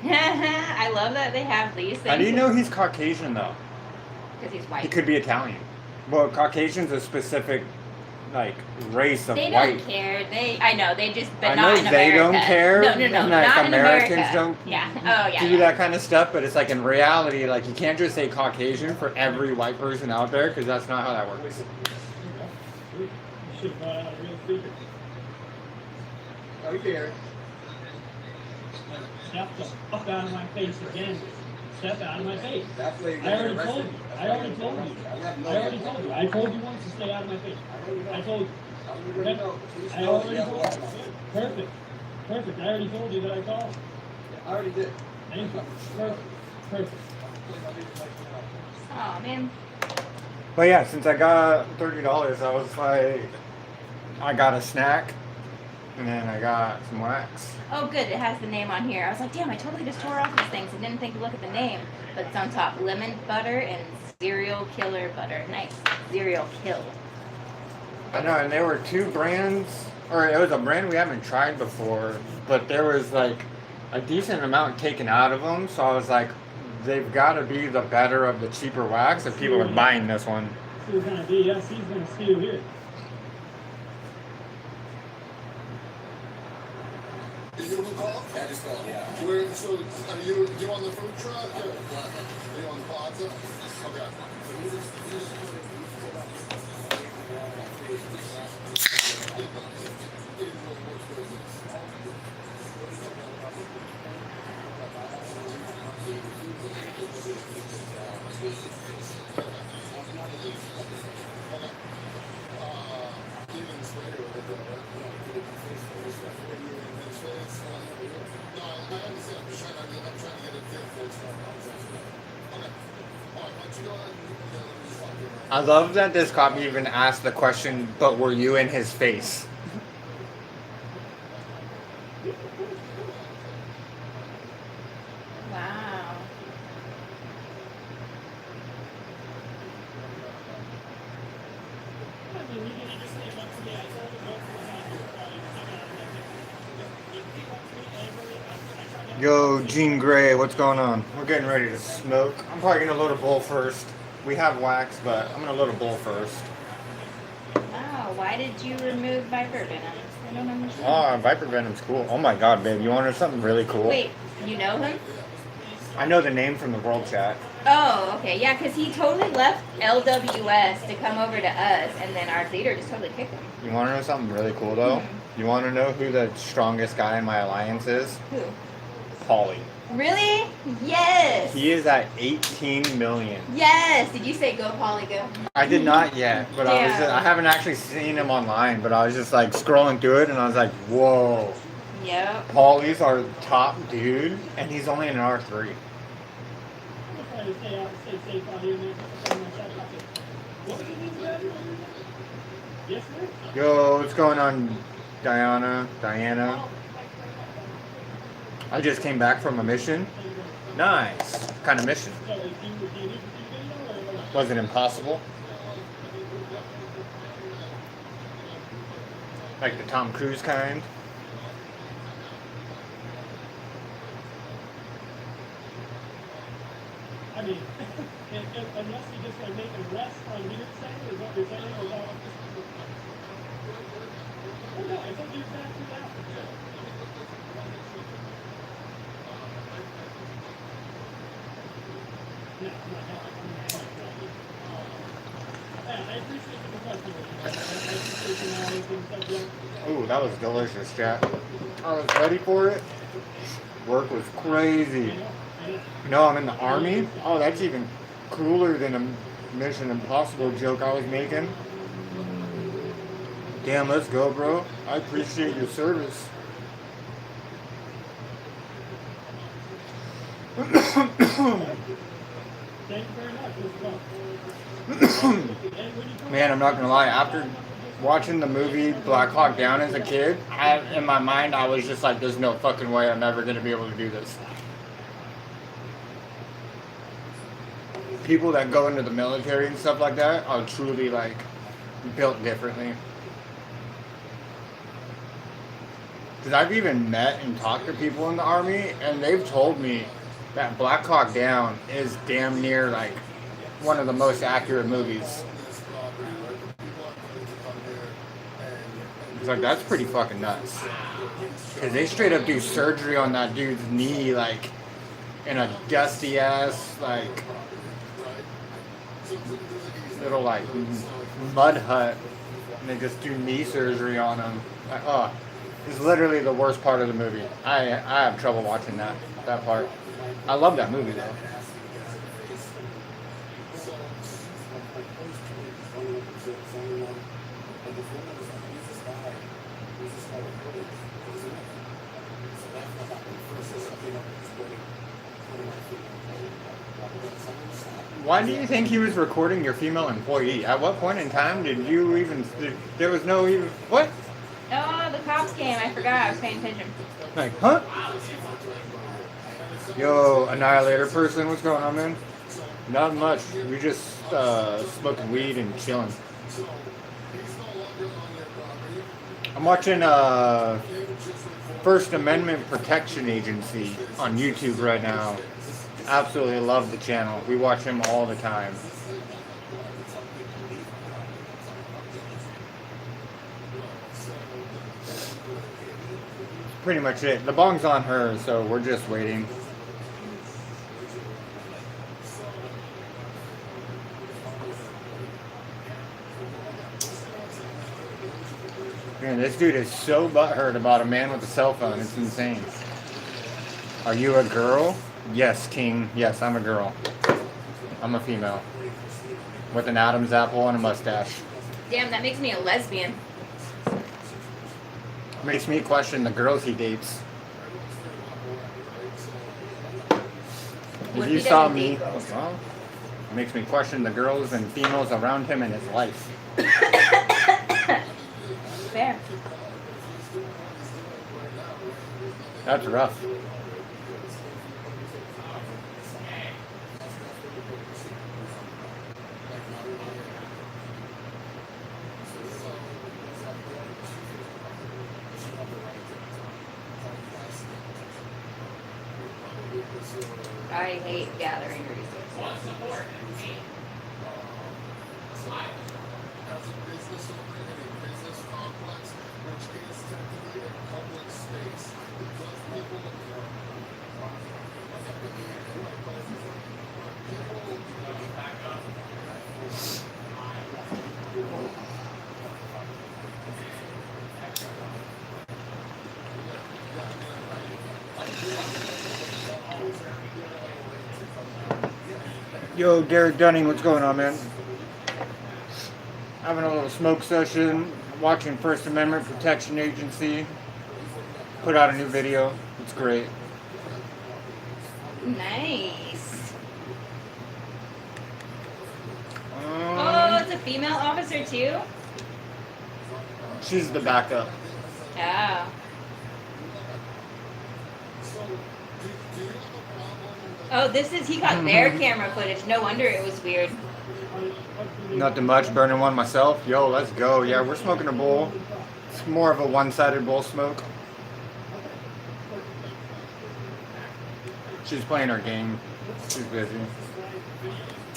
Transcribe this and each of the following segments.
I love that they have these things. How do you know he's Caucasian though? Because he's He white. could be Italian. Well, Caucasian's a specific like race of They white. don't care. I know they just, but I not know in they America. don't care. No, And like not in Americans America. don't Yeah. Oh yeah. do that kind of stuff. But it's like in reality, like you can't just say Caucasian for every white person out there because that's not how that works. You should have brought out a real speaker. Oh, here. Step the fuck out of my face again. Step out of my face. That's what I already told you. I already told you. I told you once to stay out of my face. I told you. I already told you. Perfect. I already told you that I called. I already did. Thank you. Perfect. Oh man. But yeah, since I got $30, I was like, I got a snack, and then I got some wax. Oh good, it has the name on here. I was like, damn, I totally just tore off these things and didn't think to look at the name. But it's on top. Lemon butter and cereal killer butter. Nice. Cereal kill. I know, and there were two brands, or it was a brand we haven't tried before, but there was like a decent amount taken out of them, so I was like, they've got to be the better of the cheaper wax if people are buying this one. See what kind of BS he's going to steal here. You call? Yeah, I just called. Yeah. Where? So, are you on the food truck? Or are you on the plaza? Okay. I love that this cop even asked the question, but were you in his face? Wow. I mean, you can just say once a day, I told him once a day. Yo, Jean Grey, what's going on? We're getting ready to smoke. I'm probably gonna load a bowl first. We have wax, but I'm gonna load a bowl first. Wow. Why did you remove Viper Venom? I don't understand. Oh, Viper Venom's cool. Oh my god, babe, you want to know something really cool? Wait, you know him? I know the name from the world chat. Oh, okay. Yeah, because he totally left LWS to come over to us, and then our leader just totally kicked him. You want to know something really cool though? You want to know who the strongest guy in my alliance is? Who? Paulie. Really? Yes. He is at 18 million. Yes. Did you say go, Polly, go? I did not yet, but I haven't actually seen him online, but I was just like scrolling through it and I was like, whoa. Yep. Paulie's our top dude, and he's only an R3. Yes, sir. Yo, what's going on, Diana? I just came back from a mission. Nice. What kind of mission? Was it impossible? Like the Tom Cruise kind? I mean, unless you just like make a rest on hearsay, is what you're saying? Or no? Oh no, I told you exactly that. No, I appreciate the professionalism. I appreciate you knowledge and stuff. Ooh, that was delicious, chat. I was ready for it. Work was crazy. No, I'm in the army. Oh, that's even cooler than a Mission Impossible joke I was making. Damn, let's go, bro. I appreciate your service. Thank you very much. It was fun. Man, I'm not gonna lie. After watching the movie Black Hawk Down as a kid, in my mind, I was just like, "There's no fucking way I'm ever gonna be able to do this." People that go into the military and stuff like that are truly like built differently. Because I've even met and talked to people in the Army, and they've told me that Black Hawk Down is damn near like one of the most accurate movies. It's like, that's pretty fucking nuts. Because they straight up do surgery on that dude's knee, like, in a dusty ass, like, little, like, mud hut. And they just do knee surgery on him. Like, oh, it's literally the worst part of the movie. I have trouble watching that part. I love that movie, though. Why do you think he was recording your female employee? At what point in time did you even... There was no even... What? Oh, the cops came. I forgot. I was paying attention. Like, huh? Yo, Annihilator person, what's going on, man? Not much. We just smoking weed and chilling. I'm watching First Amendment Protection Agency on YouTube right now. Absolutely love the channel. We watch him all the time. Pretty much it. The bong's on her, so we're just waiting. Man, this dude is so butthurt about a man with a cell phone. It's insane. Are you a girl? Yes, King. Yes, I'm a girl. I'm a female. With an Adam's apple and a mustache. Damn, that makes me a lesbian. Makes me question the girls he dates. What If if you he saw doesn't me, date girls? well, it makes me question the girls and females around him in his life. Fair. That's rough. I hate gathering resources. Yo, Derek Dunning, what's going on, man? Having a little smoke session, watching First Amendment Protection Agency. Put out a new video. It's great. Nice. Oh, it's a female officer too? She's the backup. Oh. Oh, he got their camera footage. No wonder it was weird. Nothing much, burning one myself. Yo, let's go. Yeah, we're smoking a bowl. It's more of a one-sided bowl smoke. She's playing her game. She's busy.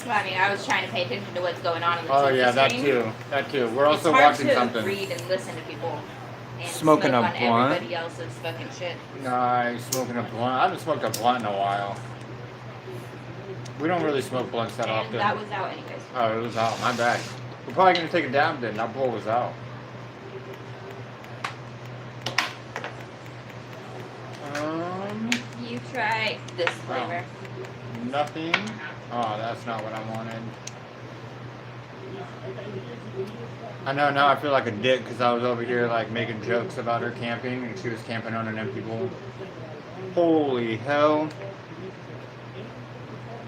Well, I mean, I was trying to pay attention to what's going on in the Oh TV yeah, that screen. too. That too. We're also It's hard watching to something. read and listen to people and Smoking smoke a on blunt? everybody else's fucking shit. Nice, smoking a blunt. I haven't smoked a blunt in a while. We don't really smoke blunts that And often. that was out anyways. Oh, it was out. My bad. We're probably gonna take a dab then. That bowl was out. You try this flavor. Nothing. Oh, that's not what I wanted. I know now I feel like a dick because I was over here like making jokes about her camping and she was camping on an empty bowl. Holy hell.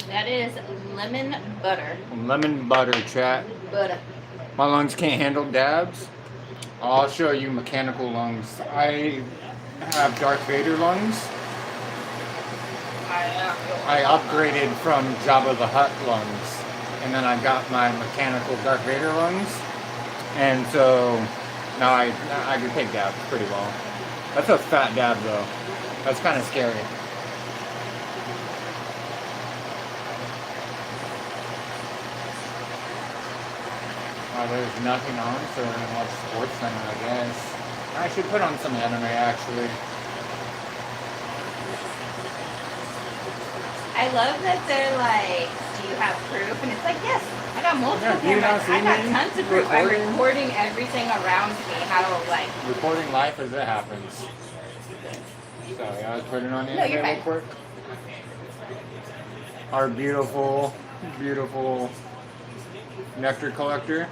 That is lemon butter. Lemon butter, chat. Butter. My lungs can't handle dabs. I'll show you mechanical lungs. I have Darth Vader lungs. I upgraded from Jabba the Hutt lungs. And then I got my mechanical Darth Vader lungs. And so now I can take dabs pretty well. That's a fat dab though. That's kind of scary. Oh, there's nothing on, so we're gonna watch Sports Center, I guess. I should put on some anime actually. I love that they're like, do you have proof? And it's like, yes, I got multiple Yeah, do you not cameras. see I got me tons of proof. I'm recording? recording everything around me. How like, Recording life as it happens. Sorry, I was putting on No, you're anime real fine. quick. Our beautiful, beautiful nectar collector.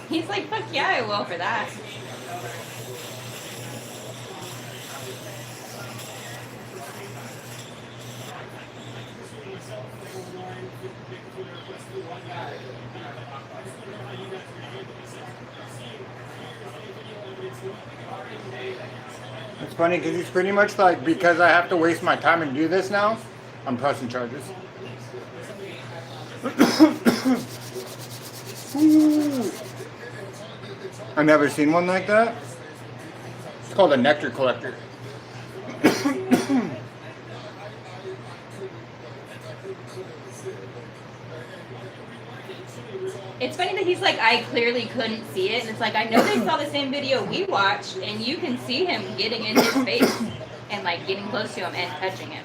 he's like, fuck yeah, I will for that. It's funny because he's pretty much like, because I have to waste my time and do this now, I'm pressing charges. I've never seen one like that. It's called a nectar collector. It's funny that he's like, I clearly couldn't see it. And it's like, I know they saw the same video we watched, and you can see him getting in his face and like getting close to him and touching him.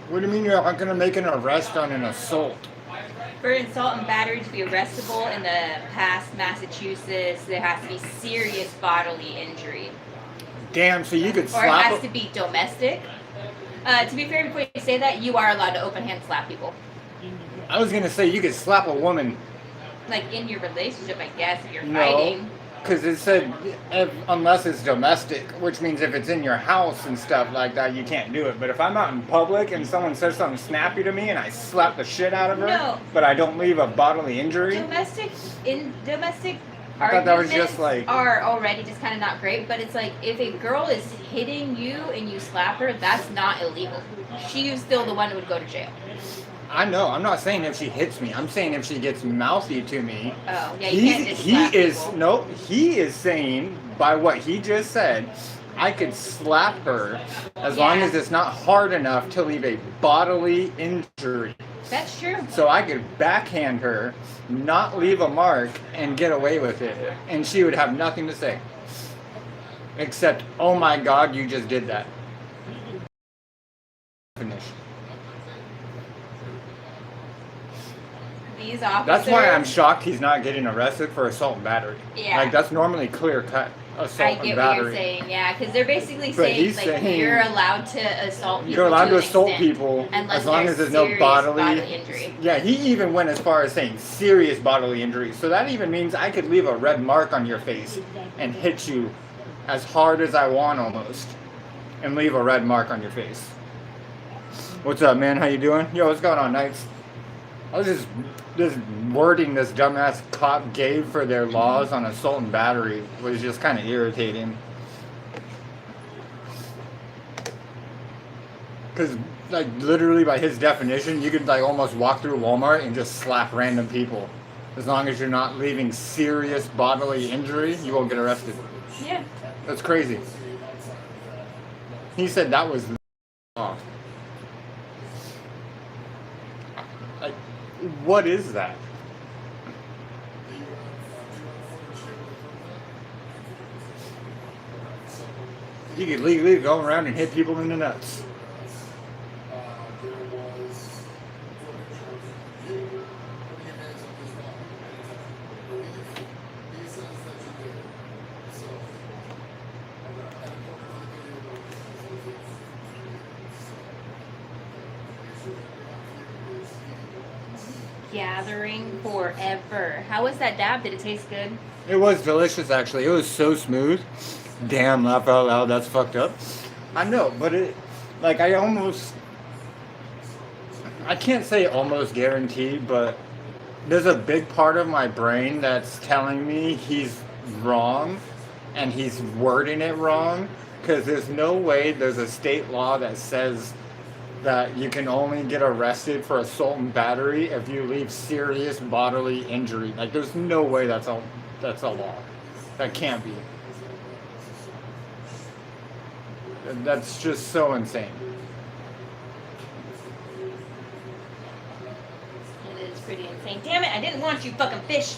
What do you mean you're not going to make an arrest on an assault? For assault and battery to be arrestable in the past Massachusetts, there has to be serious bodily injury. Damn, so you could Or it slap has to be domestic. To be fair, before you say that, you are allowed to open hand slap people. I was going to say you could slap a woman. Like in your relationship, I guess, if you're No, fighting. because it said unless it's domestic, which means if it's in your house and stuff like that, you can't do it. But if I'm out in public and someone says something snappy to me and I slap the shit out of her, No. but I don't leave a bodily injury, Domestic I thought that was arguments just like- are already just kind of not great, but it's like if a girl is hitting you and you slap her, that's not illegal. She's still the one who would go to jail. I know. I'm not saying if she hits me. I'm saying if she gets mouthy to me. Oh, yeah, you can't just He slap is people. no. He is saying by what he just said, I could slap her as long Yeah. as it's not hard enough to leave a bodily injury. That's true. So I could backhand her, not leave a mark, and get away with it, and she would have nothing to say, except, "Oh my God, you just did that." Finish. These officers. That's why I'm shocked he's not getting arrested for assault and battery. Yeah. Like, that's normally clear cut assault I and get what battery. you're saying, yeah, because they're basically But saying he's like saying- you're allowed to assault people. You're allowed to an assault extent, people unless as long as there's no serious bodily injury. Yeah, he even went as far as saying serious bodily injury. So that even means I could leave a red mark on your face and hit you as hard as I want almost, and leave a red mark on your face. What's up, man? How you doing? Yo, what's going on, Knights? I was just wording this dumbass cop gave for their laws on assault and battery was just kind of irritating. Because, like, literally by his definition, you could, like, almost walk through Walmart and just slap random people. As long as you're not leaving serious bodily injury, you won't get arrested. Yeah. That's crazy. He said that was the law. Like, what is that? You could legally go around and hit people in the nuts. gathering forever. How was that dab? Did it taste good? It was delicious, actually. It was so smooth. Damn, laugh out loud. That's fucked up. I know, but it, like, I can't say almost guarantee, but there's a big part of my brain that's telling me he's wrong, and he's wording it wrong, because there's no way there's a state law that says that you can only get arrested for assault and battery if you leave serious bodily injury. Like, there's no way that's a law. That can't be. That's just so insane. It is pretty insane. Damn it, I didn't want you fucking fish.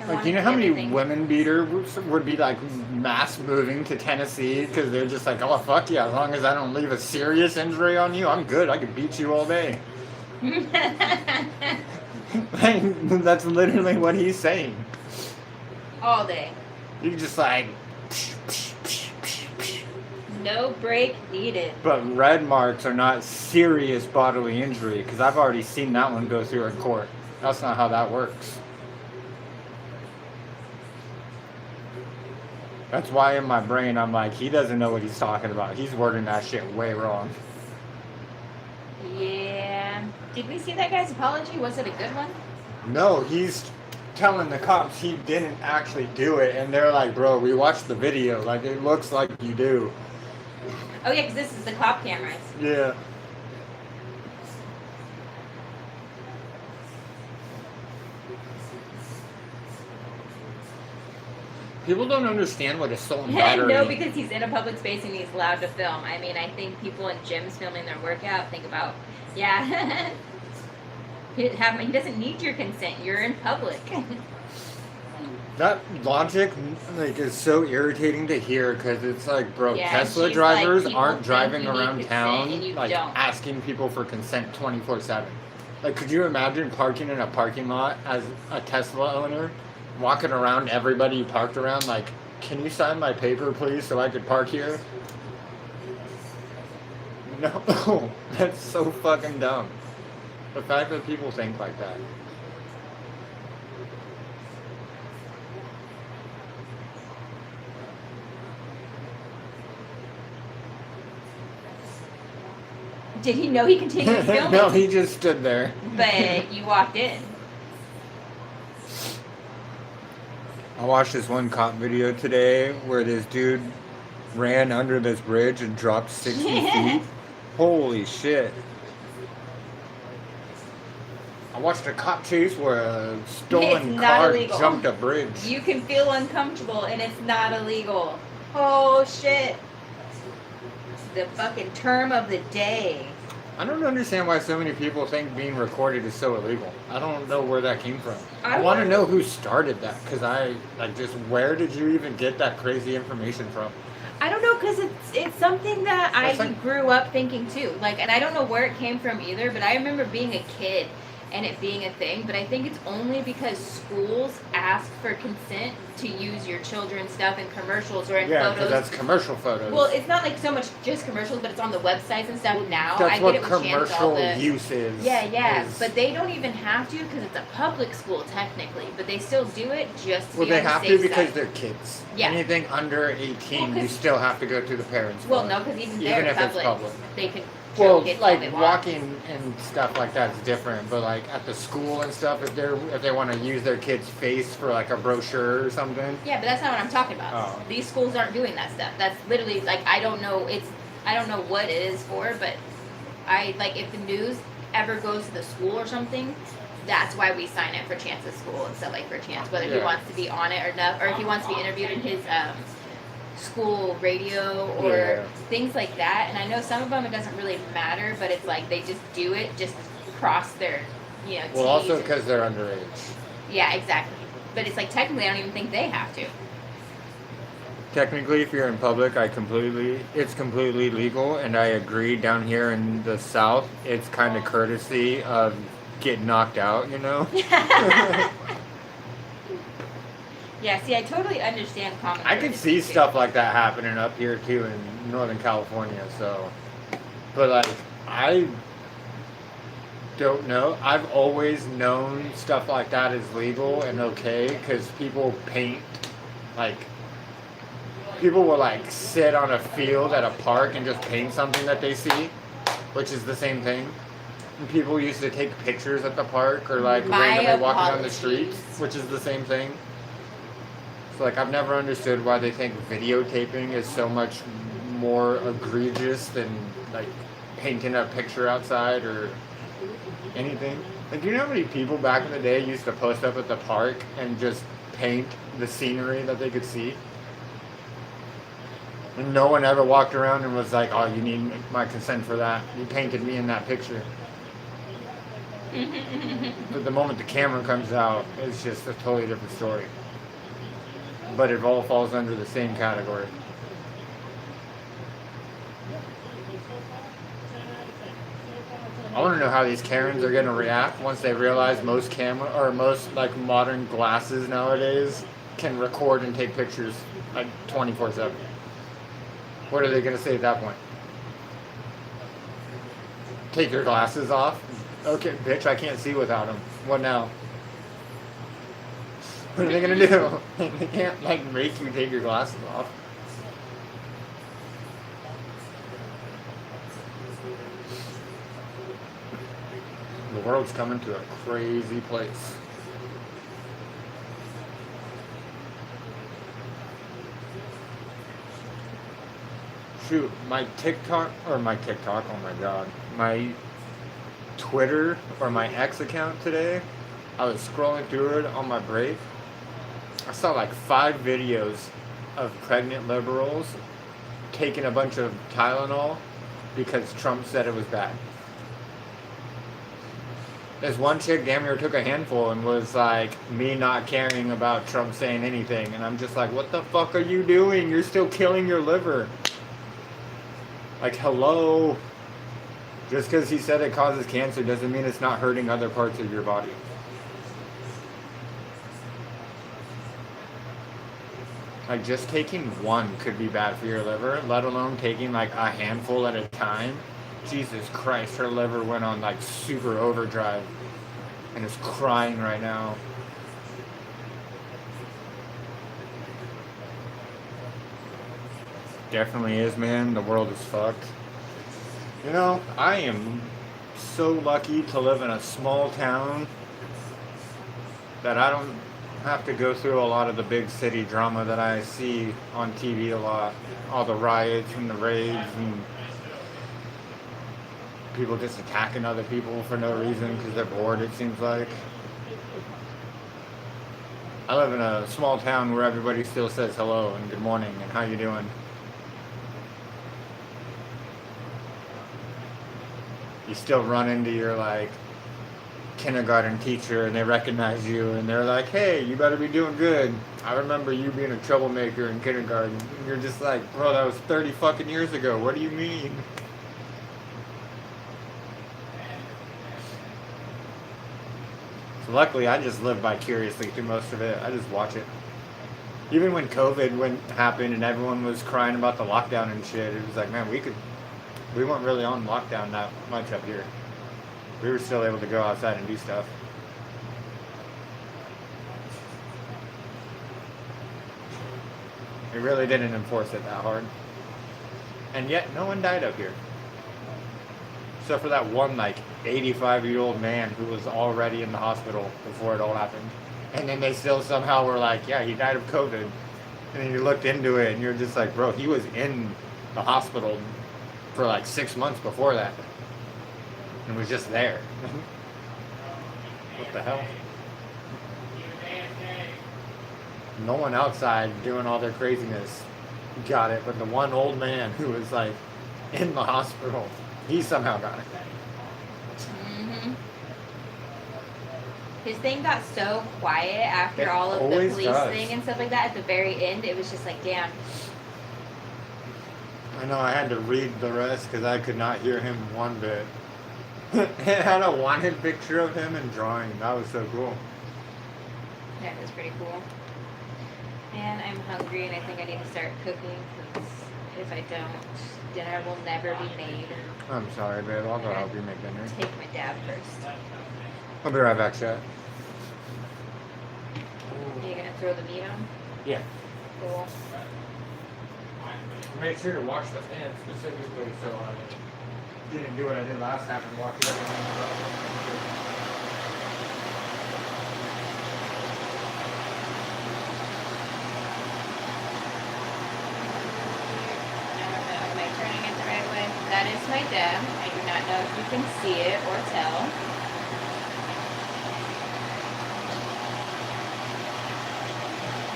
I Like, wanted you know how many everything. women beaters would be like mass moving to Tennessee because they're just like, oh fuck yeah, as long as I don't leave a serious injury on you, I'm good. I could beat you all day. Like, that's literally what he's saying. All day. You just like, No break needed. but red marks are not serious bodily injury because I've already seen that one go through in court. That's not how that works. That's why in my brain I'm like, he doesn't know what he's talking about. He's wording that shit way wrong. Yeah. Did we see that guy's apology? Was it a good one? No, he's telling the cops he didn't actually do it, and they're like, bro, we watched the video. Like, it looks like you do. Oh yeah, because this is the cop cameras. Yeah. People don't understand what assault and battery. No, because he's in a public space and he's allowed to film. I mean, I think people in gyms filming their workout think about, yeah. He doesn't need your consent. You're in public. That logic, like, is so irritating to hear because it's like, bro, Yeah, Tesla she's drivers like, aren't people driving think you need around consent town and you like don't. asking people for consent 24/7. Like, could you imagine parking in a parking lot as a Tesla owner, walking around everybody you parked around, like, can you sign my paper, please, so I could park here? No, that's so fucking dumb. The fact that people think like that. Did he know he continued filming? No, he just stood there. But you walked in. I watched this one cop video today where this dude ran under this bridge and dropped 60 feet. Holy shit. I watched a cop chase where a stolen It's not car illegal. jumped a bridge. You can feel uncomfortable and it's not illegal. Oh shit. The fucking term of the day. I don't understand why so many people think being recorded is so illegal. I don't know where that came from. I I want to wonder- know who started that, because where did you even get that crazy information from? I don't know, because it's something that I It's like- grew up thinking too. Like, and I don't know where it came from either, but I remember being a kid and it being a thing. But I think it's only because schools ask for consent to use your children's stuff in commercials or in Yeah, because photos. that's commercial photos. Well, it's not like so much just commercials, but it's on the websites and stuff now. That's I get what it with channels, all commercial the use is. yeah, is- but they don't even have to because it's a public school technically, but they still do it just to Well, be they on the have to safe because side. they're kids. Yeah. Anything under 18, Well, you 'cause- still have to go through the parents. Well, for no, it. because even Even they're if it's public. they can Well, show kids all they like want. walking and stuff like that's different, but like at the school and stuff, if they want to use their kid's face for like a brochure or something. Yeah, but that's not what I'm talking about. Oh. These schools aren't doing that stuff. That's literally like I don't know what it is for, but I like if the news ever goes to the school or something, that's why we sign it for Chance's school and stuff like for Chance, whether he Yeah. wants to be on it or not, or if he wants to be interviewed in his school radio or Yeah. things like that. And I know some of them it doesn't really matter, but it's like they just do it just to cross their Well, T's also and- because they're underage. yeah, exactly. But it's like technically I don't even think they have to. Technically, if you're in public, it's completely legal, and I agree. Down here in the South, it's kind of courtesy of get knocked out, you know. Yeah, see, I totally understand common I could courtesy, see too. stuff like that happening up here too in Northern California. So, but like I don't know. I've always known stuff like that is legal and okay because people paint, like, people will like sit on a field at a park and just paint something that they see, which is the same thing. And people used to take pictures at the park or like My randomly walking down the apologies. streets, which is the same thing. So like I've never understood why they think videotaping is so much more egregious than like painting a picture outside or anything. Like, you know how many people back in the day used to post up at the park and just paint the scenery that they could see? And no one ever walked around and was like, oh, you need my consent for that. You painted me in that picture. But the moment the camera comes out, it's just a totally different story. But it all falls under the same category. I want to know how these Karens are going to react once they realize most like modern glasses nowadays can record and take pictures like 24/7. What are they going to say at that point? Take your glasses off? Okay, bitch, I can't see without them. What now? What are they going to do? They can't like make you take your glasses off. The world's coming to a crazy place. Shoot, my TikTok, oh my God. My Twitter or my X account today, I was scrolling through it on my break. I saw like 5 videos of pregnant liberals taking a bunch of Tylenol because Trump said it was bad. This one chick damn near took a handful and was like, me not caring about Trump saying anything. And I'm just like, what the fuck are you doing? You're still killing your liver. Like, hello. Just because he said it causes cancer doesn't mean it's not hurting other parts of your body. Like, just taking one could be bad for your liver, let alone taking like a handful at a time. Jesus Christ, her liver went on like super overdrive and is crying right now. Definitely is, man. The world is fucked. You know, I am so lucky to live in a small town that I don't have to go through a lot of the big city drama that I see on TV a lot. All the riots and the raids and people just attacking other people for no reason because they're bored, it seems like. I live in a small town where everybody still says hello and good morning and how you doing. You still run into your like kindergarten teacher and they recognize you and they're like, hey, you better be doing good. I remember you being a troublemaker in kindergarten. And you're just like, bro, that was 30 fucking years ago. What do you mean? So luckily, I just live vicariously through most of it. I just watch it. Even when COVID happened and everyone was crying about the lockdown and shit, it was like, man, we weren't really on lockdown that much up here. We were still able to go outside and do stuff. We really didn't enforce it that hard. And yet, no one died up here. Except for that one, like, 85-year-old man who was already in the hospital before it all happened. And then they still somehow were like, yeah, he died of COVID. And then you looked into it and you're just like, bro, he was in the hospital for like 6 months before that. And was just there. What the hell? No one outside doing all their craziness got it, but the one old man who was like in the hospital, he somehow got it. Mm-hmm. His thing got so quiet after all of the always police does. thing and stuff like that. At the very end, it was just like, damn. I know I had to read the rest because I could not hear him one bit. It had a wanted picture of him and drawing. That was so cool. That was pretty cool. And I'm hungry and I think I need to start cooking because If I don't, dinner will never be made. I'm sorry, babe. I'll go help you make dinner. Take my dad first. I'll be right back, chat. You gonna throw the meat on? Yeah. Cool. Make sure to wash the pan specifically so I didn't do what I did last time and wash everything. Am I turning it the right way? That is my dad. I do not know if you can see it or tell.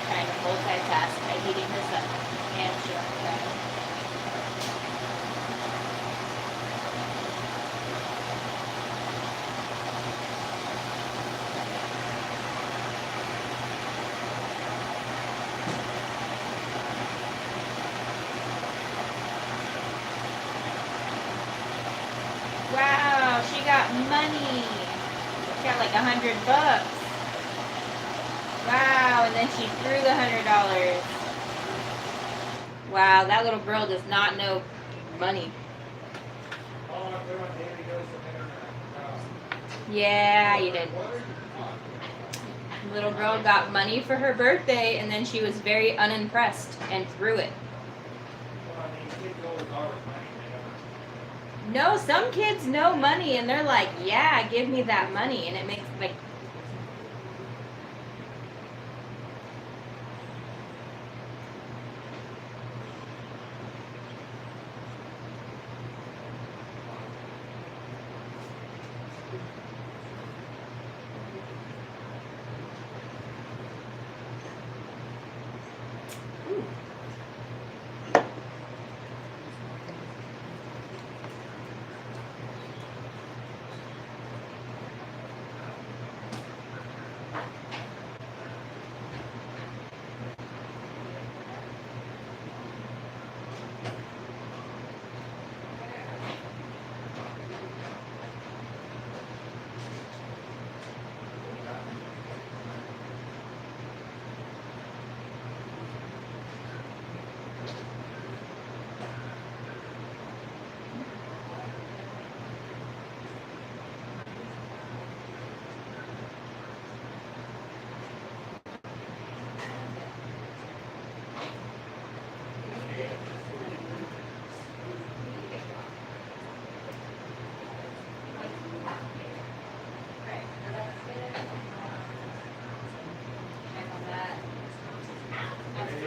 Trying to multitask by heating this up and showing that. Wow, she got money. She got like $100. Wow, and then she threw the $100. Wow, that little girl does not know money. Yeah, you did. Little girl got money for her birthday, and then she was very unimpressed and threw it. No, some kids know money, and they're like, yeah, give me that money, and it makes like.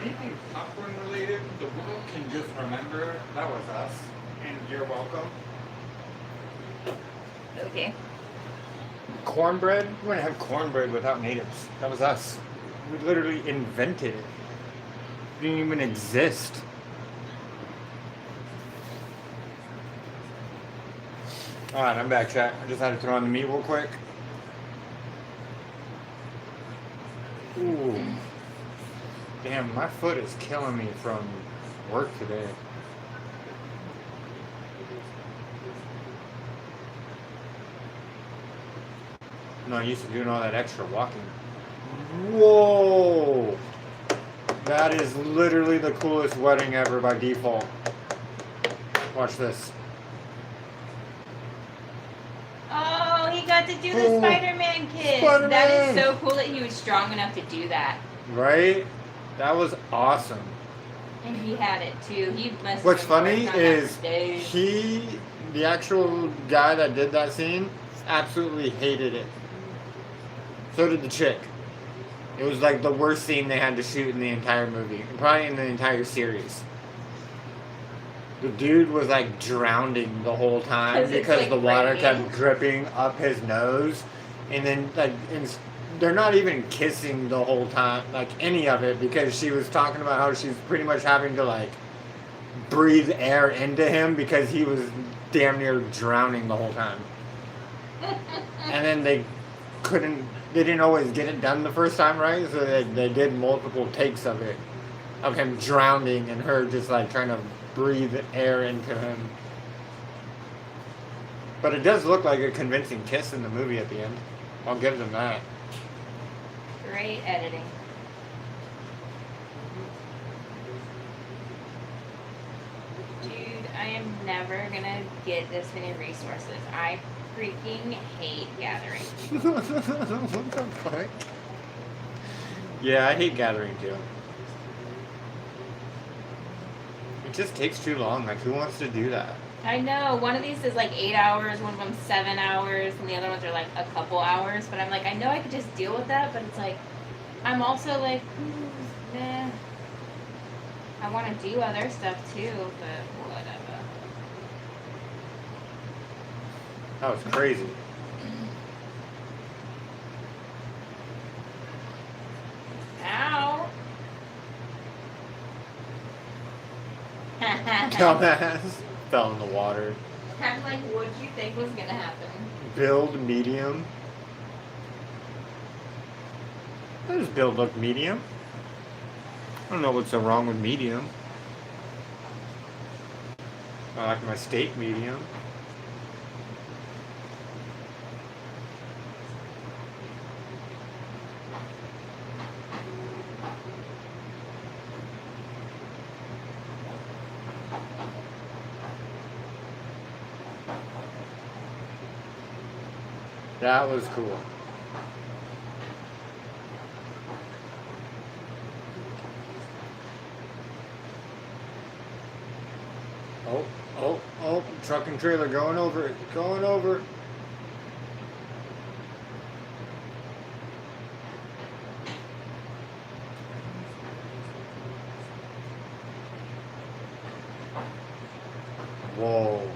Anything popcorn related, the world can just remember that was us, and you're welcome. Okay. Cornbread? We wouldn't have cornbread without natives. That was us. We literally invented it. It didn't even exist. Alright, I'm back, chat. I just had to throw on the meat real quick. Ooh. Damn, my foot is killing me from work today. No, I used to doing all that extra walking. Whoa! That is literally the coolest wedding ever by default. Watch this. Oh, he got to do the Oh, Spider-Man kiss. Spider-Man. That is so cool that he was strong enough to do that. Right? That was awesome. And he had it too. He must. What's have been funny working on that is for days. the actual guy that did that scene, absolutely hated it. So did the chick. It was like the worst scene they had to shoot in the entire movie, probably in the entire series. The dude was like drowning the whole time 'Cause it's, because like, the water raining. kept dripping up his nose, and then like they're not even kissing the whole time, like any of it, because she was talking about how she's pretty much having to like breathe air into him because he was damn near drowning the whole time. And then they didn't always get it done the first time right, so they did multiple takes of it, of him drowning and her just like trying to breathe air into him. But it does look like a convincing kiss in the movie at the end. I'll give them that. Great editing. Dude, I am never gonna get this many resources. I freaking hate gathering. What the fuck? Yeah, I hate gathering too. It just takes too long. Like, who wants to do that? I know, one of these is like 8 hours, one of them 7 hours, and the other ones are like a couple hours. But I'm like, I know I could just deal with that, but it's like, I'm also like, nah. I want to do other stuff too, but whatever. That was crazy. Ow! Dumbass fell in the water. I'm like, what'd you think was gonna happen? Build medium. How does build look medium? I don't know what's so wrong with medium. I like my steak medium. That was cool. Oh, truck and trailer going over it, going over it. Whoa.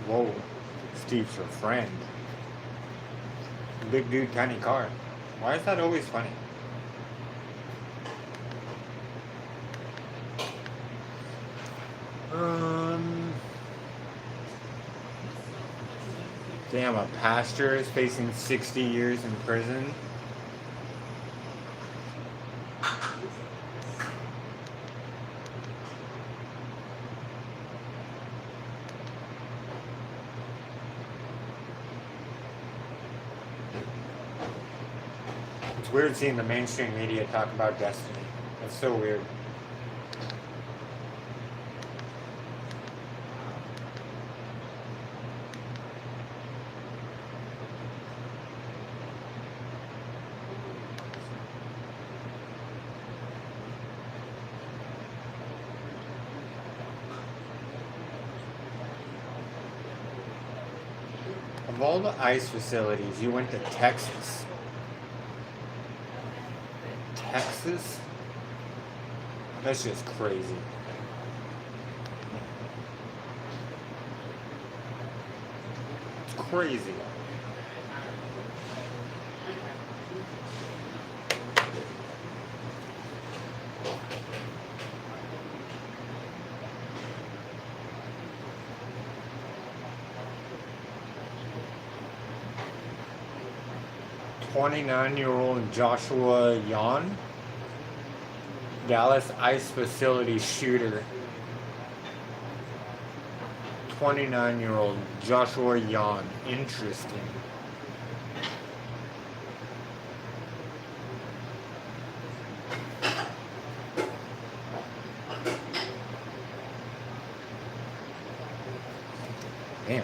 Whoa. Steve's her friend. Big dude, tiny car. Why is that always funny? Damn, a pastor is facing 60 years in prison. It's weird seeing the mainstream media talk about destiny. That's so weird. Of all the ice facilities, you went to Texas. Texas? That's just crazy. It's crazy. "29-year-old Joshua Yan, Dallas ice facility shooter." 29-year-old Joshua Yan. Interesting. Damn.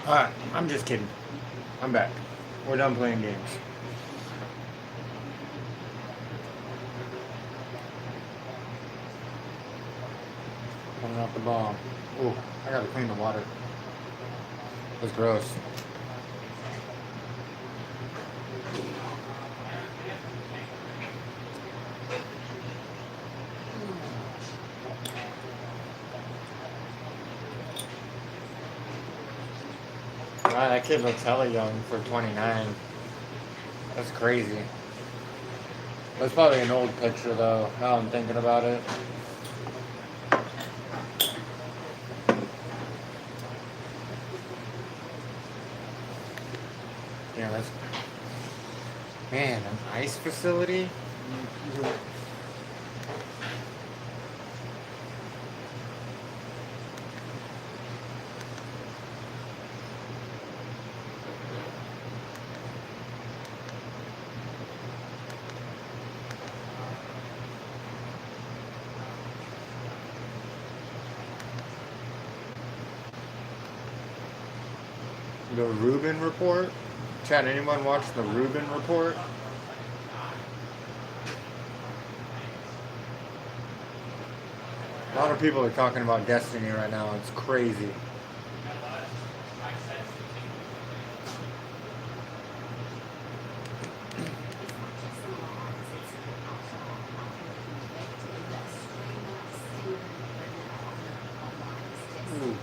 Alright, I'm just kidding. I'm back. We're done playing games. Pulling out the ball. Ooh, I gotta clean the water. That's gross. Wow, that kid looks hella young for 29. That's crazy. That's probably an old picture though, now I'm thinking about it. Yeah, that's... Man, an ice facility? The Rubin Report? Chad, anyone watch the Rubin Report? A lot of people are talking about Destiny right now. It's crazy. Ooh.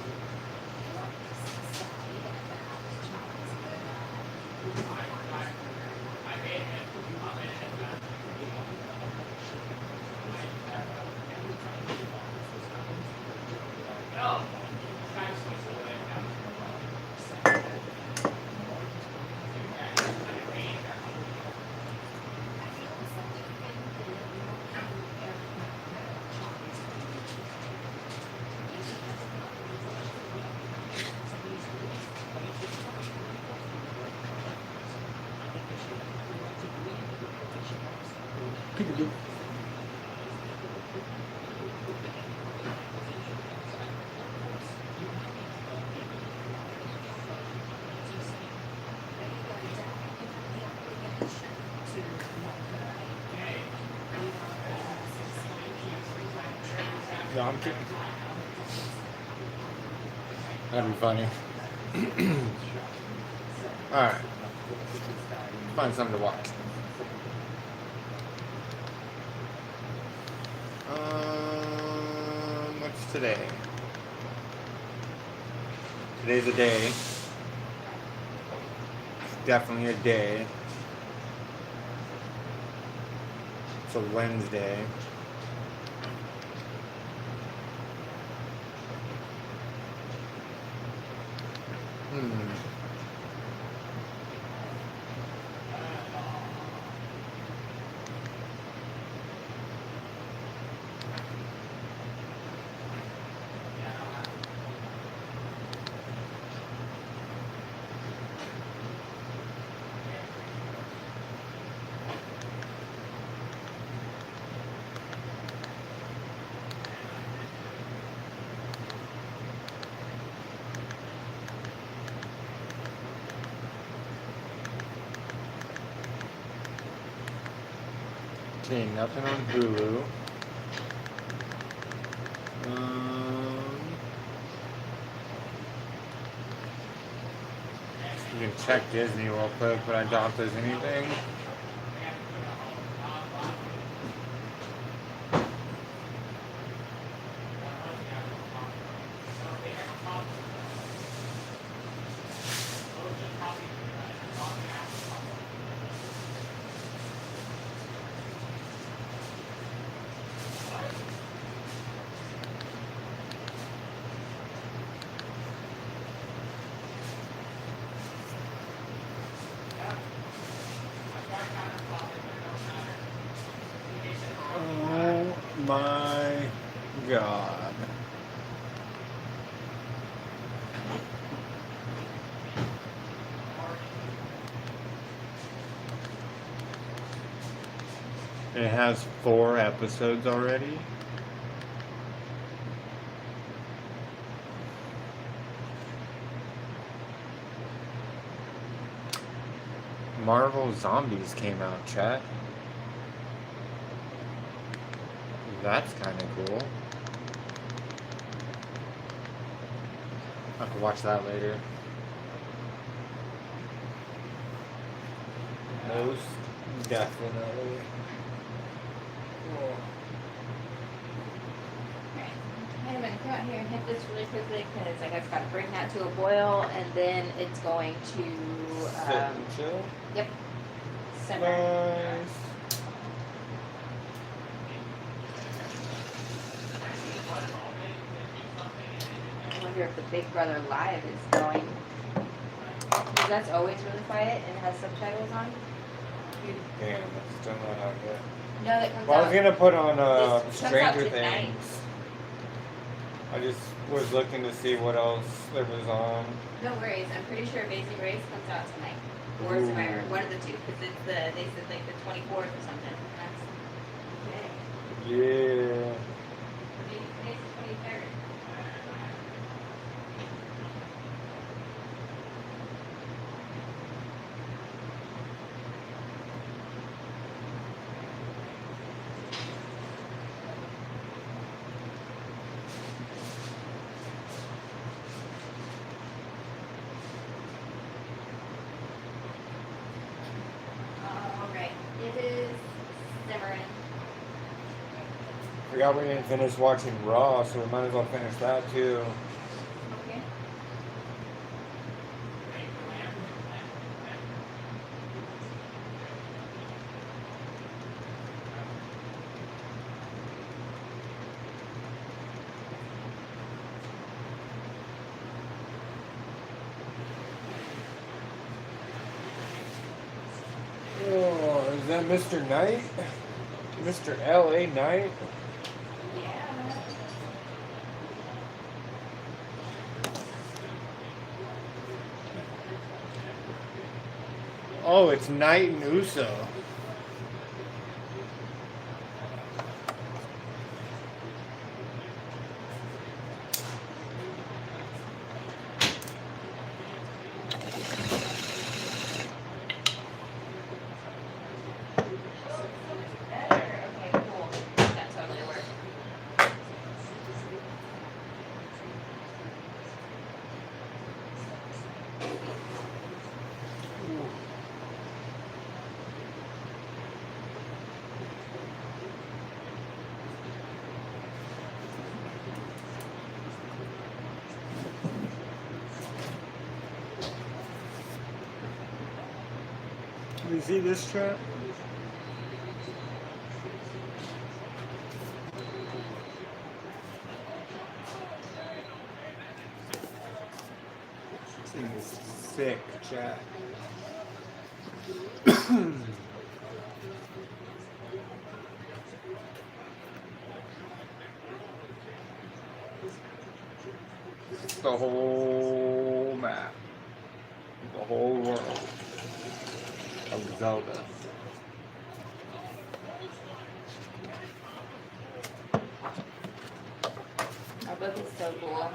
No, I'm kidding. That'd be funny. Alright. Find something to watch. What's today? Today's a day. It's definitely a day. It's a Wednesday. Okay, nothing on Hulu. You can check Disney real quick, but I doubt there's anything. Oh my God. It has 4 episodes already. Marvel Zombies came out, chat. That's kind of cool. I could watch that later. Most definitely. Cool. Alright, I'm gonna come out here and hit this really quickly because I just gotta bring that to a boil and then it's going to Sit and chill. yep, simmer. Nice. I wonder if the Big Brother Live is going. Because that's always really quiet and it has subtitles on. Damn, that's still not out yet. No, that comes Well, I out. was gonna put on This comes out Stranger tonight. Things. I just was looking to see what else there was on. No worries. I'm pretty sure Amazing Race comes out tonight. Or Ooh. Survivor. One of the two. Because it's they said like the 24th or something. That's today. Yeah. Today's the 23rd. Alright. It is simmering. Forgot we didn't finish watching Raw, so we might as well finish that too. Okay. Oh, is that Mr. Knight? Mr. L.A. Knight? Yeah. Oh, it's Knight and Uso. Better. Okay, cool. That totally worked. You see this trap? This thing is sick, chat. The whole map. The whole world of Zelda. Our book is so cool.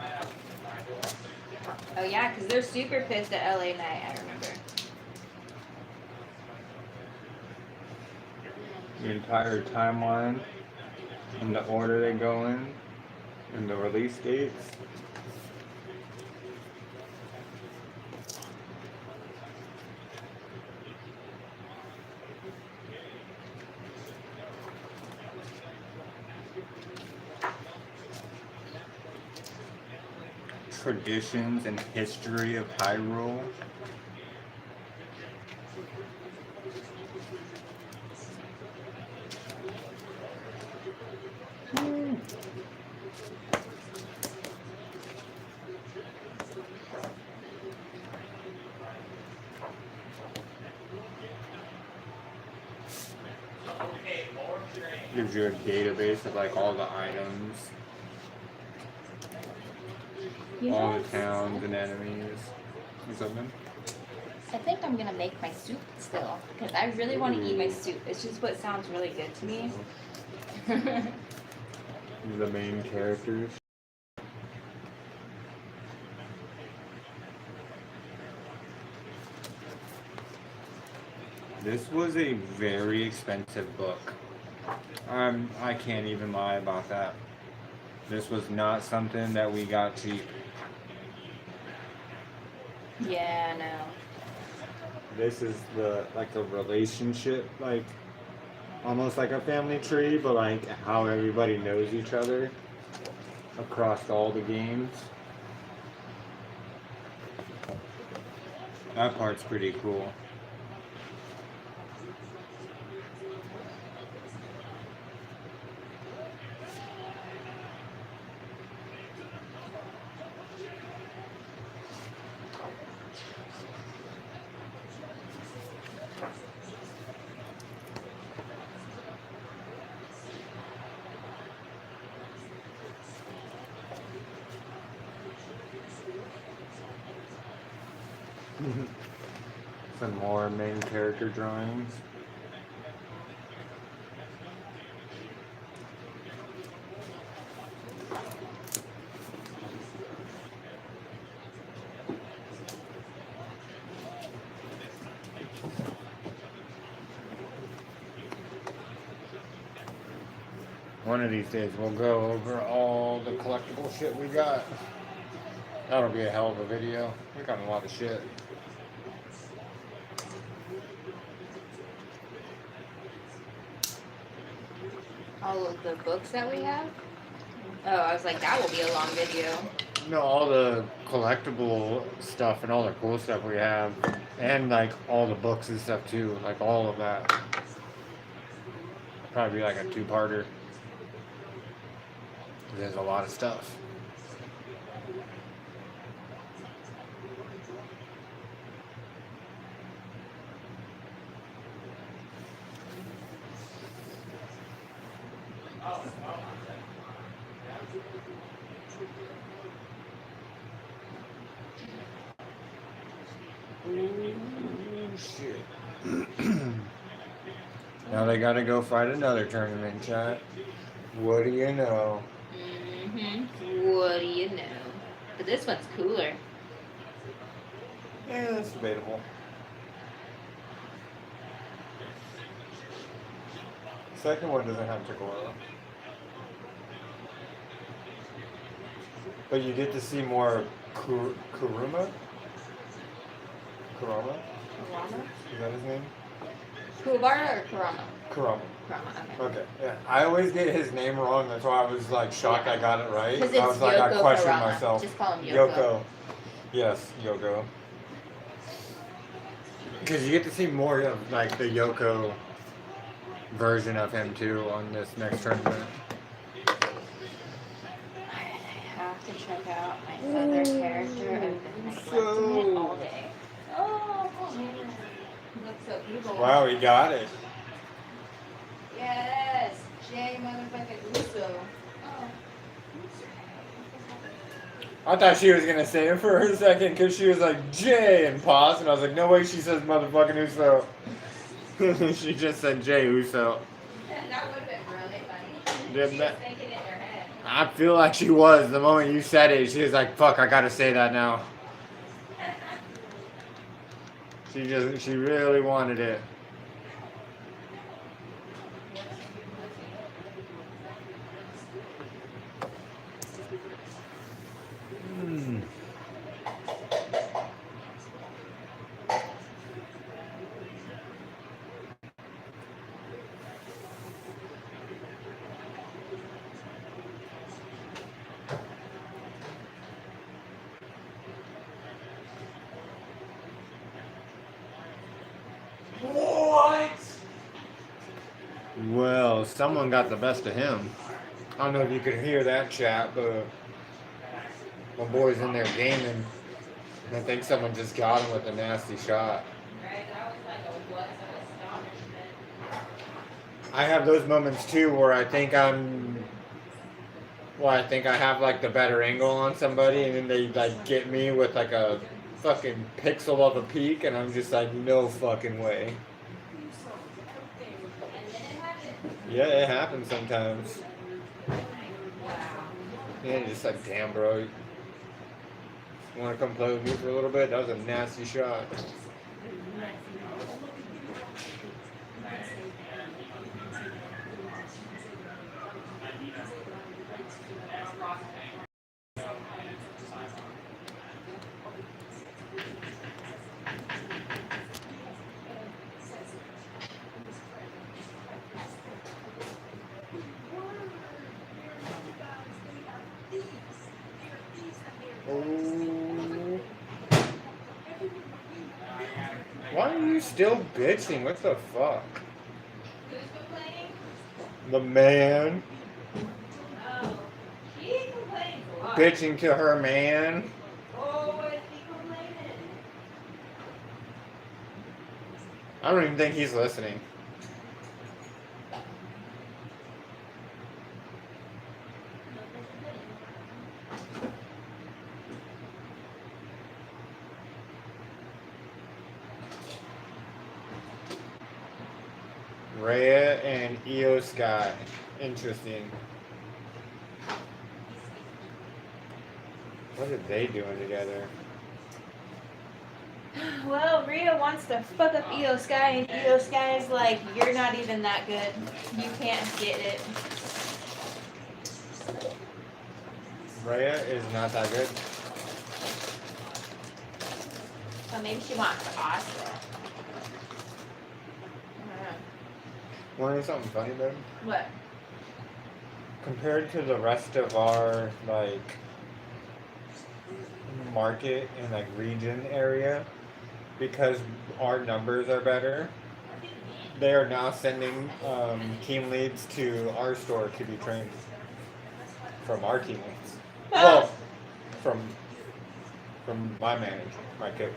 Oh yeah, because they're super pissed at LA Night, I remember. The entire timeline and the order they go in and the release dates. Traditions and history of Hyrule. Gives you a database of like all the items, You all know, the towns and enemies, or something. I think I'm gonna make my soup still because I really want to eat my soup. It's just what sounds really good to me. The main characters. This was a very expensive book. I can't even lie about that. This was not something that we got cheap. Yeah, no. This is the relationship, like almost like a family tree, but like how everybody knows each other across all the games. That part's pretty cool. Some more main character drawings. One of these days we'll go over all the collectible shit we got. That'll be a hell of a video. We got a lot of shit. All of the books that we have? Oh, I was like, that will be a long video. No, all the collectible stuff and all the cool stuff we have. And like all the books and stuff too. Like all of that. Probably like a two-parter. There's a lot of stuff. Shit. Now they gotta go fight another tournament, chat. What do you know? What do you know? But this one's cooler. Yeah, that's debatable. Second one doesn't have Takora. But you get to see more Kuruma? Kurama? Kurama? Is that his name? Kuwabara or Kurama? Kurama. Kurama, okay. Okay, yeah. I always get his name wrong, that's why I was like shocked I got it right. Because I was it's like, I Yoko questioned Kurama. myself. Just call him Yoko. Yes, Yoko. Because you get to see more of like the Yoko version of him too on this next tournament. I have to check out my other character. I've been neglecting it all day. Oh, man. He looks so evil. Wow, he got it. Yes, Jay motherfucking Uso. Oh. I thought she was gonna say it for a second because she was like Jay and pause, and I was like, no way, she says motherfucking Uso. She just said Jay Uso. That would have been really funny. Didn't She that- was thinking it in her head. I feel like she was. The moment you said it, she was like, fuck, I gotta say that now. She really wanted it. What? Well, someone got the best of him. I don't know if you could hear that chat, but my boy's in there gaming. And I think someone just got him with a nasty shot. Right? That was like a what of astonishment. I have those moments too where I think I have like the better angle on somebody, and then they like get me with like a fucking pixel of a peak, and I'm just like, no fucking way. Yeah, it happens sometimes. Yeah, you're just like, damn, bro. You want to come play with me for a little bit? That was a nasty shot. Why are you still bitching? What the fuck? Who's complaining? The man Oh, she complains a lot. bitching to her man. Oh, what is he complaining? I don't even think he's listening. Rhea and Io Sky. Interesting. What are they doing together? Well, Rhea wants to fuck up Io Sky, and Io Sky is like, you're not even that good. You can't get it. Rhea is not that good. So maybe she wants Oscar. Want to know something funny, babe? What? Compared to the rest of our like market and like region area, because our numbers are better, they are now sending team leads to our store to be trained from our team leads. Well, from my manager, my coach.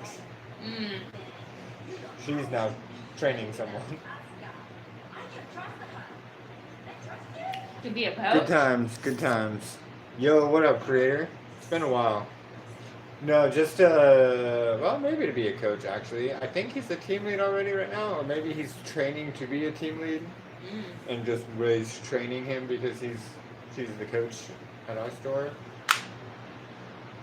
Mm. She's now training someone. To be a Good coach? times, good times. Yo, what up, creator? It's been a while. No, just well, maybe to be a coach actually. I think he's a team lead already right now, or maybe he's training to be a team lead, and just Ray's training him because she's the coach at our store.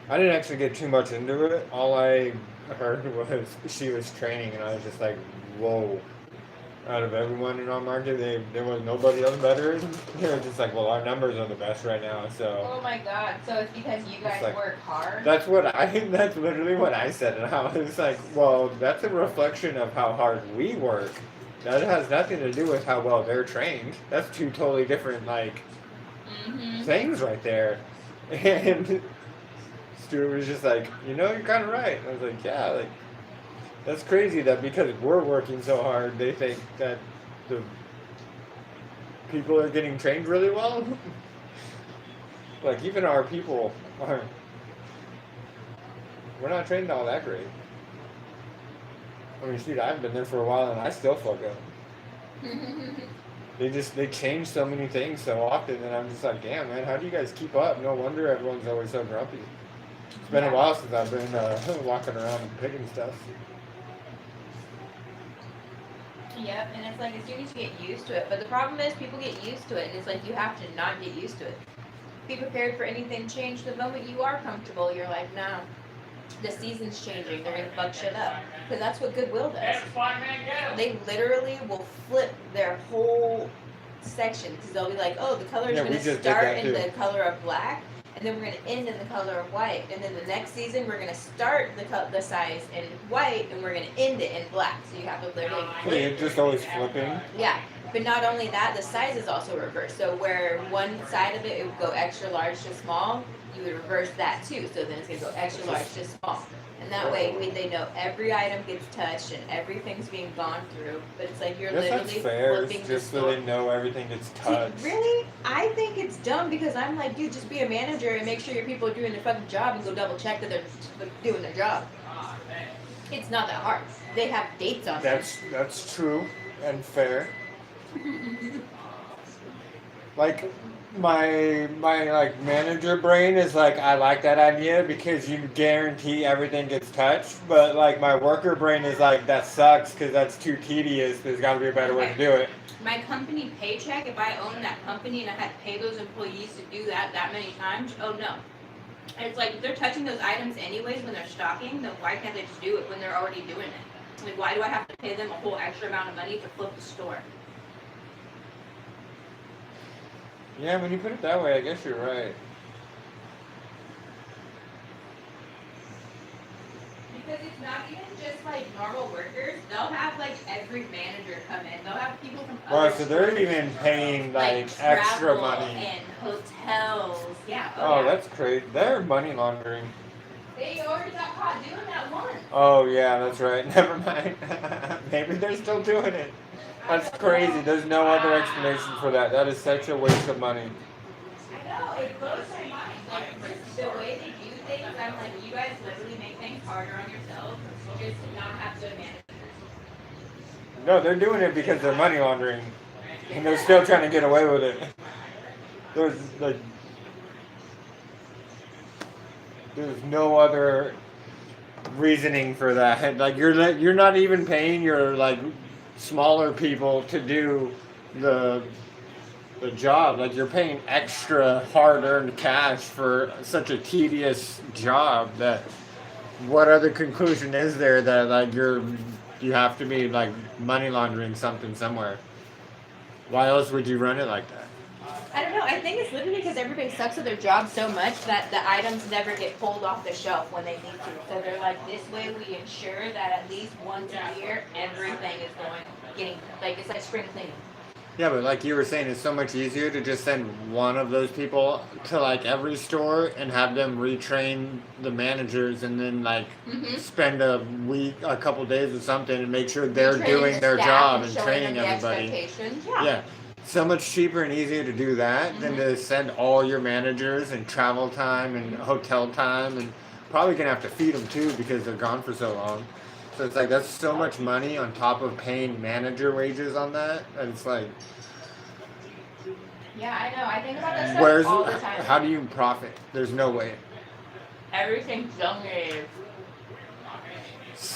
I didn't actually get too much into it. All I heard was she was training, and I was just like, whoa. Out of everyone in our market, there was nobody else better. They were just like, well, our numbers are the best right now, so. Oh my god, so it's because you guys like- work hard? That's that's literally what I said, and I was like, well, that's a reflection of how hard we work. That has nothing to do with how well they're trained. That's two totally different, like, things right there. And Stuart was just like, you're kind of right. And I was like, yeah, like, that's crazy that because we're working so hard, they think that the people are getting trained really well. Like, even our people aren't. We're not trained all that great. I mean, shoot, I've been there for a while and I still fuck up. They change so many things so often, and I'm just like, damn, man, how do you guys keep up? No wonder everyone's always so grumpy. It's been a while since I've been walking around and picking stuff. Yep, and it's like, you need to get used to it. But the problem is, people get used to it, and it's like, you have to not get used to it. Be prepared for anything change. The moment you are comfortable, you're like, no, the season's changing. They're going to fuck shit up. Because that's what Goodwill does. They literally will flip their whole section. Because they'll be like, oh, the color is going to start in the color of black, and then we're going to end in the color of white. And then the next season, we're going to start the size in white, and we're going to end it in black. So you have to literally Yeah, it's just always flipping. Yeah, but not only that, the size is also reversed. So where one side of it would go extra large to small, you would reverse that too. So then it's going to go extra large to small. And that way they know every item gets touched and everything's being gone through. But it's like you're literally flipping the just so store. they know everything gets touched. Really? I think it's dumb because I'm like, dude, just be a manager and make sure your people are doing their fucking job and go double check that they're doing their job. It's not that hard. They have dates on there. That's true and fair. Like my like manager brain is like, I like that idea because you guarantee everything gets touched, but like my worker brain is like, that sucks because that's too tedious. There's got to be a better way to do it. My company paycheck, if I owned that company and I had to pay those employees to do that many times, oh no. It's like, if they're touching those items anyways when they're stocking, then why can't they just do it when they're already doing it? Like, why do I have to pay them a whole extra amount of money to flip the store? Yeah, when you put it that way, I guess you're right. Because it's not even just like normal workers. They'll have like every manager come in. They'll have people from other Right, so they're stores, even paying like extra travel money. and hotels. Yeah. Oh, yeah. that's crazy. They're money laundering. They already got caught doing that once. Oh yeah, that's right. Never mind. Maybe they're still doing it. That's crazy. There's no other explanation for that. That is such a waste of money. I know, it blows my mind. Like, just the way they do things, I'm like, you guys literally make things harder on yourselves just to not have good managers. No, they're doing it because they're money laundering, and they're still trying to get away with it. There's like, there's no other reasoning for that. Like you're not even paying your like smaller people to do the the job. Like you're paying extra hard-earned cash for such a tedious job that what other conclusion is there that like you have to be like money laundering something somewhere? Why else would you run it like that? I don't know. I think it's literally because everybody sucks at their job so much that the items never get pulled off the shelf when they need to. So they're like, this way we ensure that at least once a year, everything is getting, like, it's like spring cleaning. Yeah, but like you were saying, it's so much easier to just send one of those people to like every store and have them retrain the managers and then like spend a week, a couple days or something and make sure they're Retraining doing the their staff job and and showing training them the everybody. expectations. Yeah. So much cheaper and easier to do that than to send all your managers and travel time and hotel time and probably gonna have to feed them too because they're gone for so long. So it's like that's so much money on top of paying manager wages on that. And it's like, Yeah, I know. I think about that stuff where's all the time. how do you profit? There's no way. Everything's donated.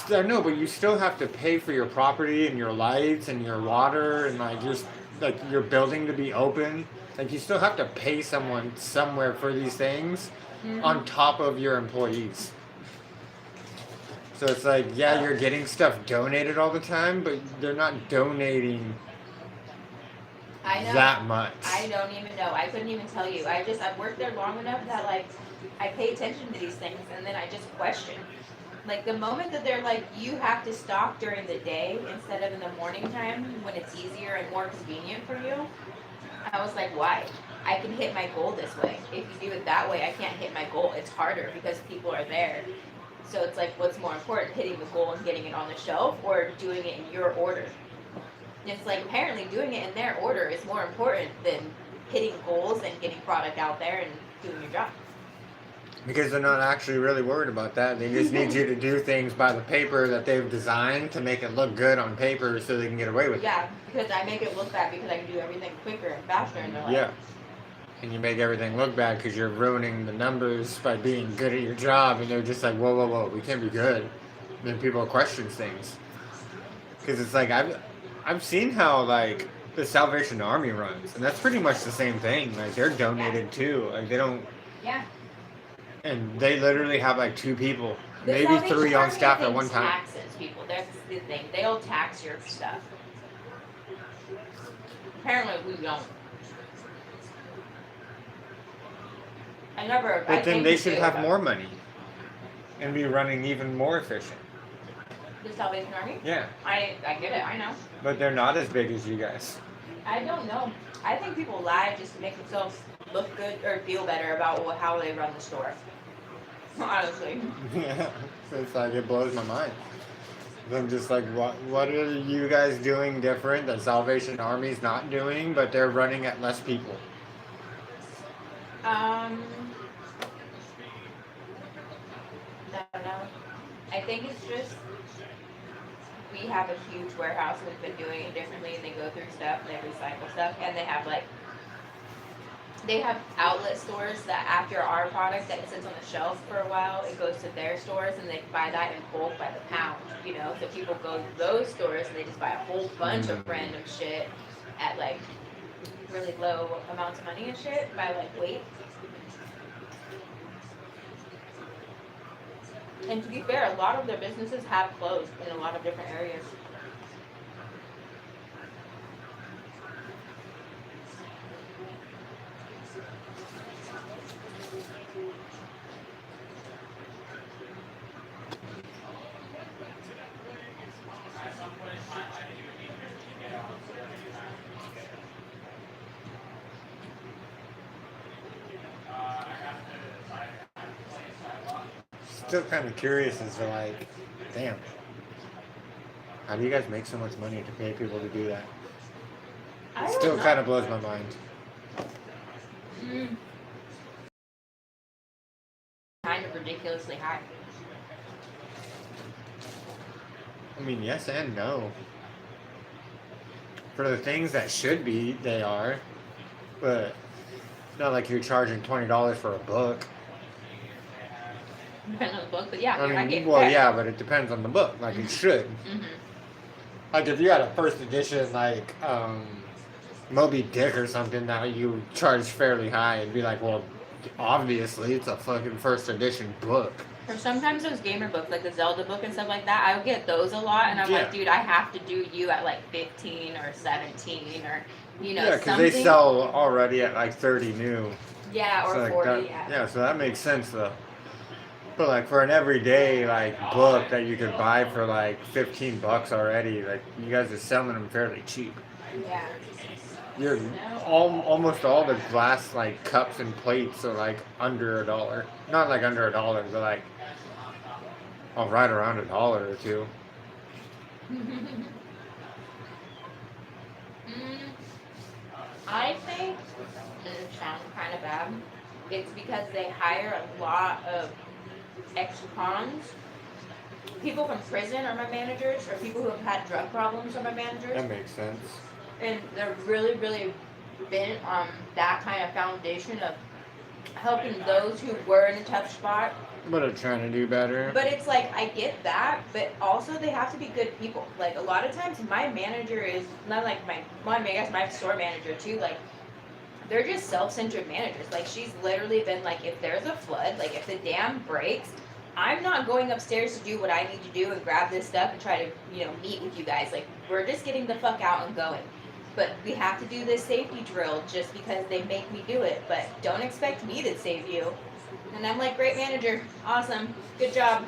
No, but you still have to pay for your property and your lights and your water and like your building to be open. Like you still have to pay someone somewhere for these things on top of your employees. So it's like, yeah, you're getting stuff donated all the time, but they're not donating I know. that much. I don't even know. I couldn't even tell you. I've worked there long enough that like I pay attention to these things and then I just question. Like the moment that they're like, you have to stock during the day instead of in the morning time when it's easier and more convenient for you, I was like, why? I can hit my goal this way. If you do it that way, I can't hit my goal. It's harder because people are there. So it's like, what's more important, hitting the goal and getting it on the shelf or doing it in your order? It's like apparently doing it in their order is more important than hitting goals and getting product out there and doing your job. Because they're not actually really worried about that. They just need you to do things by the paper that they've designed to make it look good on paper so they can get away with it. Yeah, because I make it look bad because I can do everything quicker and faster and they're like, Yeah. And you make everything look bad because you're ruining the numbers by being good at your job. And they're just like, whoa, whoa, whoa, we can't be good. And then people question things. Because it's like, I've seen how, like, the Salvation Army runs. And that's pretty much the same thing. Like, they're donated too. Like, they don't... yeah. And they literally have, like, 2 people. The Maybe Salvation 3 on Army, staff I at think, one time. taxes people. That's the thing. They'll tax your stuff. Apparently we don't. But then they should have more money. And be running even more efficient. The Salvation Army? Yeah. I get it, I know. But they're not as big as you guys. I don't know. I think people lie just to make themselves look good or feel better about how they run the store. Honestly. Yeah. So it's like, it blows my mind. I'm just like, what are you guys doing different that Salvation Army's not doing, but they're running at less people? I don't know. I think it's just we have a huge warehouse and we've been doing it differently and they go through stuff and they recycle stuff and they have outlet stores that after our product that sits on the shelf for a while, it goes to their stores and they buy that in bulk by the pound, you know? So people go to those stores and they just buy a whole bunch of random shit at like really low amounts of money and shit by like weight. And to be fair, a lot of their businesses have closed in a lot of different areas. still kind of curious as to like, damn, how do you guys make so much money to pay people to do that? I It don't still know. kind of blows my mind. Kind of ridiculously high. I mean, yes and no. For the things that should be, they are. But it's not like you're charging $20 for a book. Depends on the book, but yeah, I I mean, get well, credit. yeah, but it depends on the book. Like it should. Mm-hmm. Like if you had a first edition, like Moby Dick or something, that you charge fairly high, it'd be like, well, obviously it's a fucking first edition book. Or sometimes those gamer books, like the Zelda book and stuff like that, I get those a lot, and I'm Yeah. like, dude, I have to do you at like 15 or 17 or, you know, Yeah, because something. they sell already at like 30 new. Yeah, or So, like, 40. that, yeah, so that makes sense though. But like for an everyday like book that you could buy for like $15 already, like you guys are selling them fairly cheap. Yeah. You're almost all the glass like cups and plates are like under $1. Not like under $1, but like right around $1 or $2. I think, and it sounds kind of bad, it's because they hire a lot of ex-cons. People from prison are my managers, or people who have had drug problems are my managers. That makes sense. And they're really, really bent on that kind of foundation of helping those who were in a tough spot. But are trying to do better. But it's like, I get that, but also they have to be good people. Like, a lot of times my manager is not like I guess my store manager too, like, they're just self-centered managers. Like, she's literally been like, if there's a flood, like, if the dam breaks, I'm not going upstairs to do what I need to do and grab this stuff and try to, you know, meet with you guys. Like, we're just getting the fuck out and going. But we have to do this safety drill just because they make me do it. But don't expect me to save you. And I'm like, great manager, awesome, good job.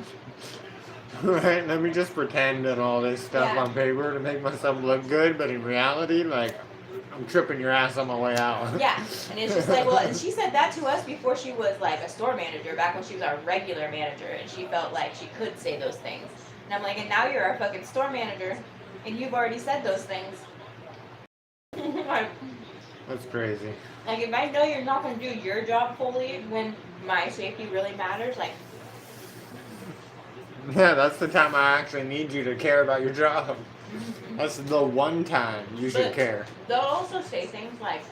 Right, let me just pretend and all this stuff Yeah. on paper to make myself look good, but in reality, like, I'm tripping your ass on my way out. Yeah, and it's just like, well, and she said that to us before she was like a store manager, back when she was our regular manager, and she felt like she could say those things. And I'm like, and now you're our fucking store manager, and you've already said those things. That's crazy. Like, if I know you're not going to do your job fully when my safety really matters, like, Yeah, that's the time I actually need you to care about your job. That's the one time you should But care. they'll also say things like,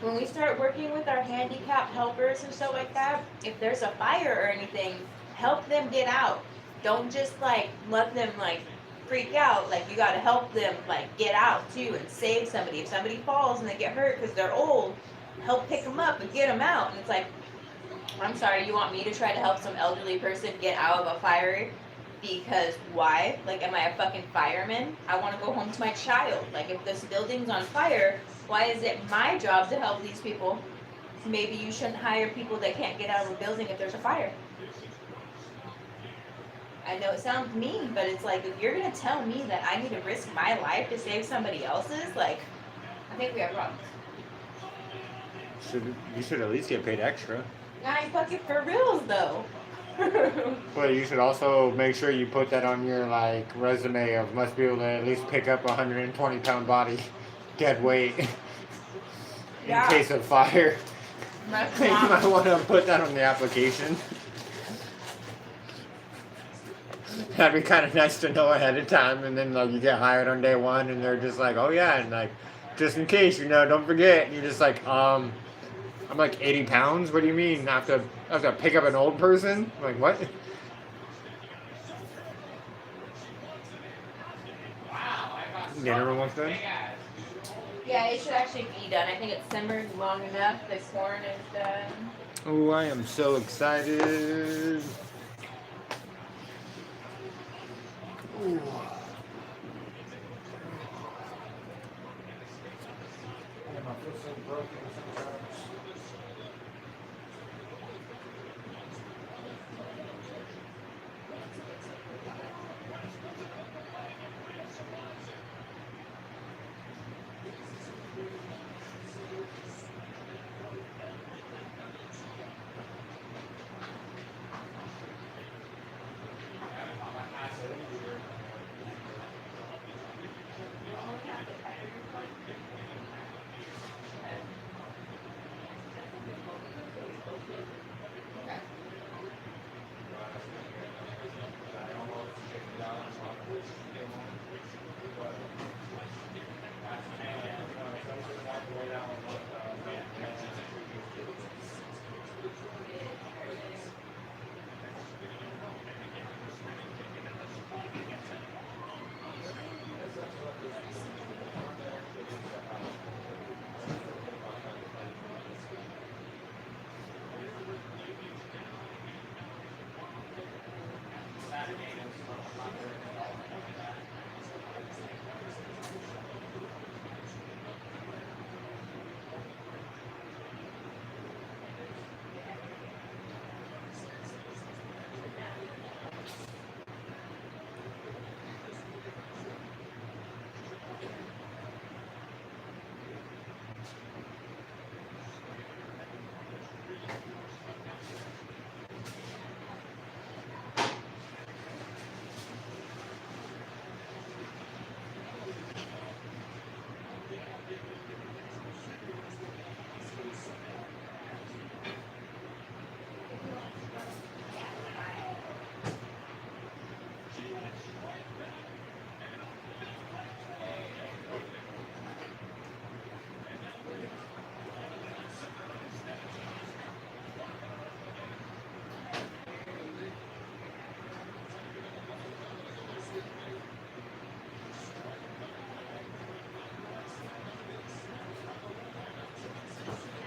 when we start working with our handicapped helpers and stuff like that, if there's a fire or anything, help them get out. Don't just, like, let them, like, freak out. Like, you gotta help them, like, get out, too, and save somebody. If somebody falls and they get hurt because they're old, help pick them up and get them out. And it's like, I'm sorry, you want me to try to help some elderly person get out of a fire? Because why? Like, am I a fucking fireman? I want to go home to my child. Like, if this building's on fire, why is it my job to help these people? Maybe you shouldn't hire people that can't get out of a building if there's a fire. I know it sounds mean, but it's like, if you're gonna tell me that I need to risk my life to save somebody else's, like, I think we have problems. You should at least get paid extra. I ain't fucking for reals, though. But you should also make sure you put that on your like resume of must be able to at least pick up a 120-pound body, dead weight, in Yeah. case of fire. That's You not- might want to put that on the application. That'd be kind of nice to know ahead of time, and then like you get hired on day one, and they're just like, oh yeah, and like just in case, you know, don't forget. And you're just like, I'm like 80 pounds. What do you mean? I have to pick up an old person? I'm like, what? Dinner almost done? Yeah, it should actually be done. I think it's simmered long enough. The corn is done. Oh, I am so excited. Ooh.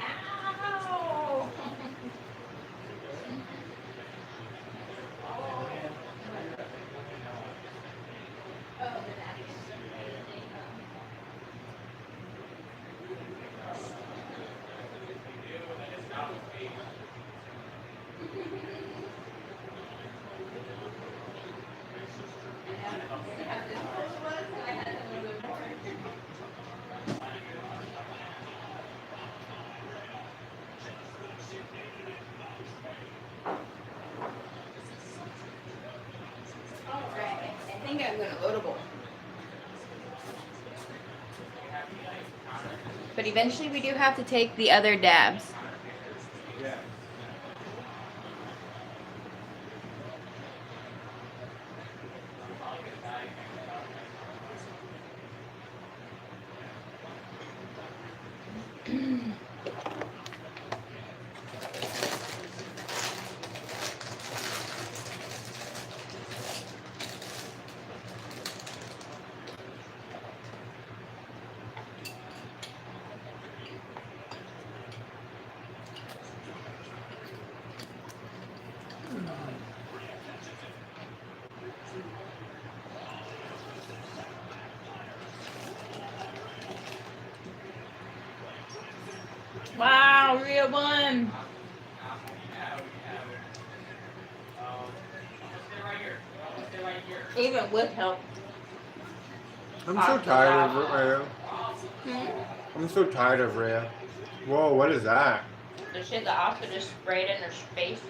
Ow! Alright, I think I'm gonna loadable. But eventually we do have to take the other dabs. Yeah. Wow, real one. Even with help. I'm so tired of Rhea. Hmm? I'm so tired of Rhea. Whoa, what is that? The shit the officer just sprayed in her face.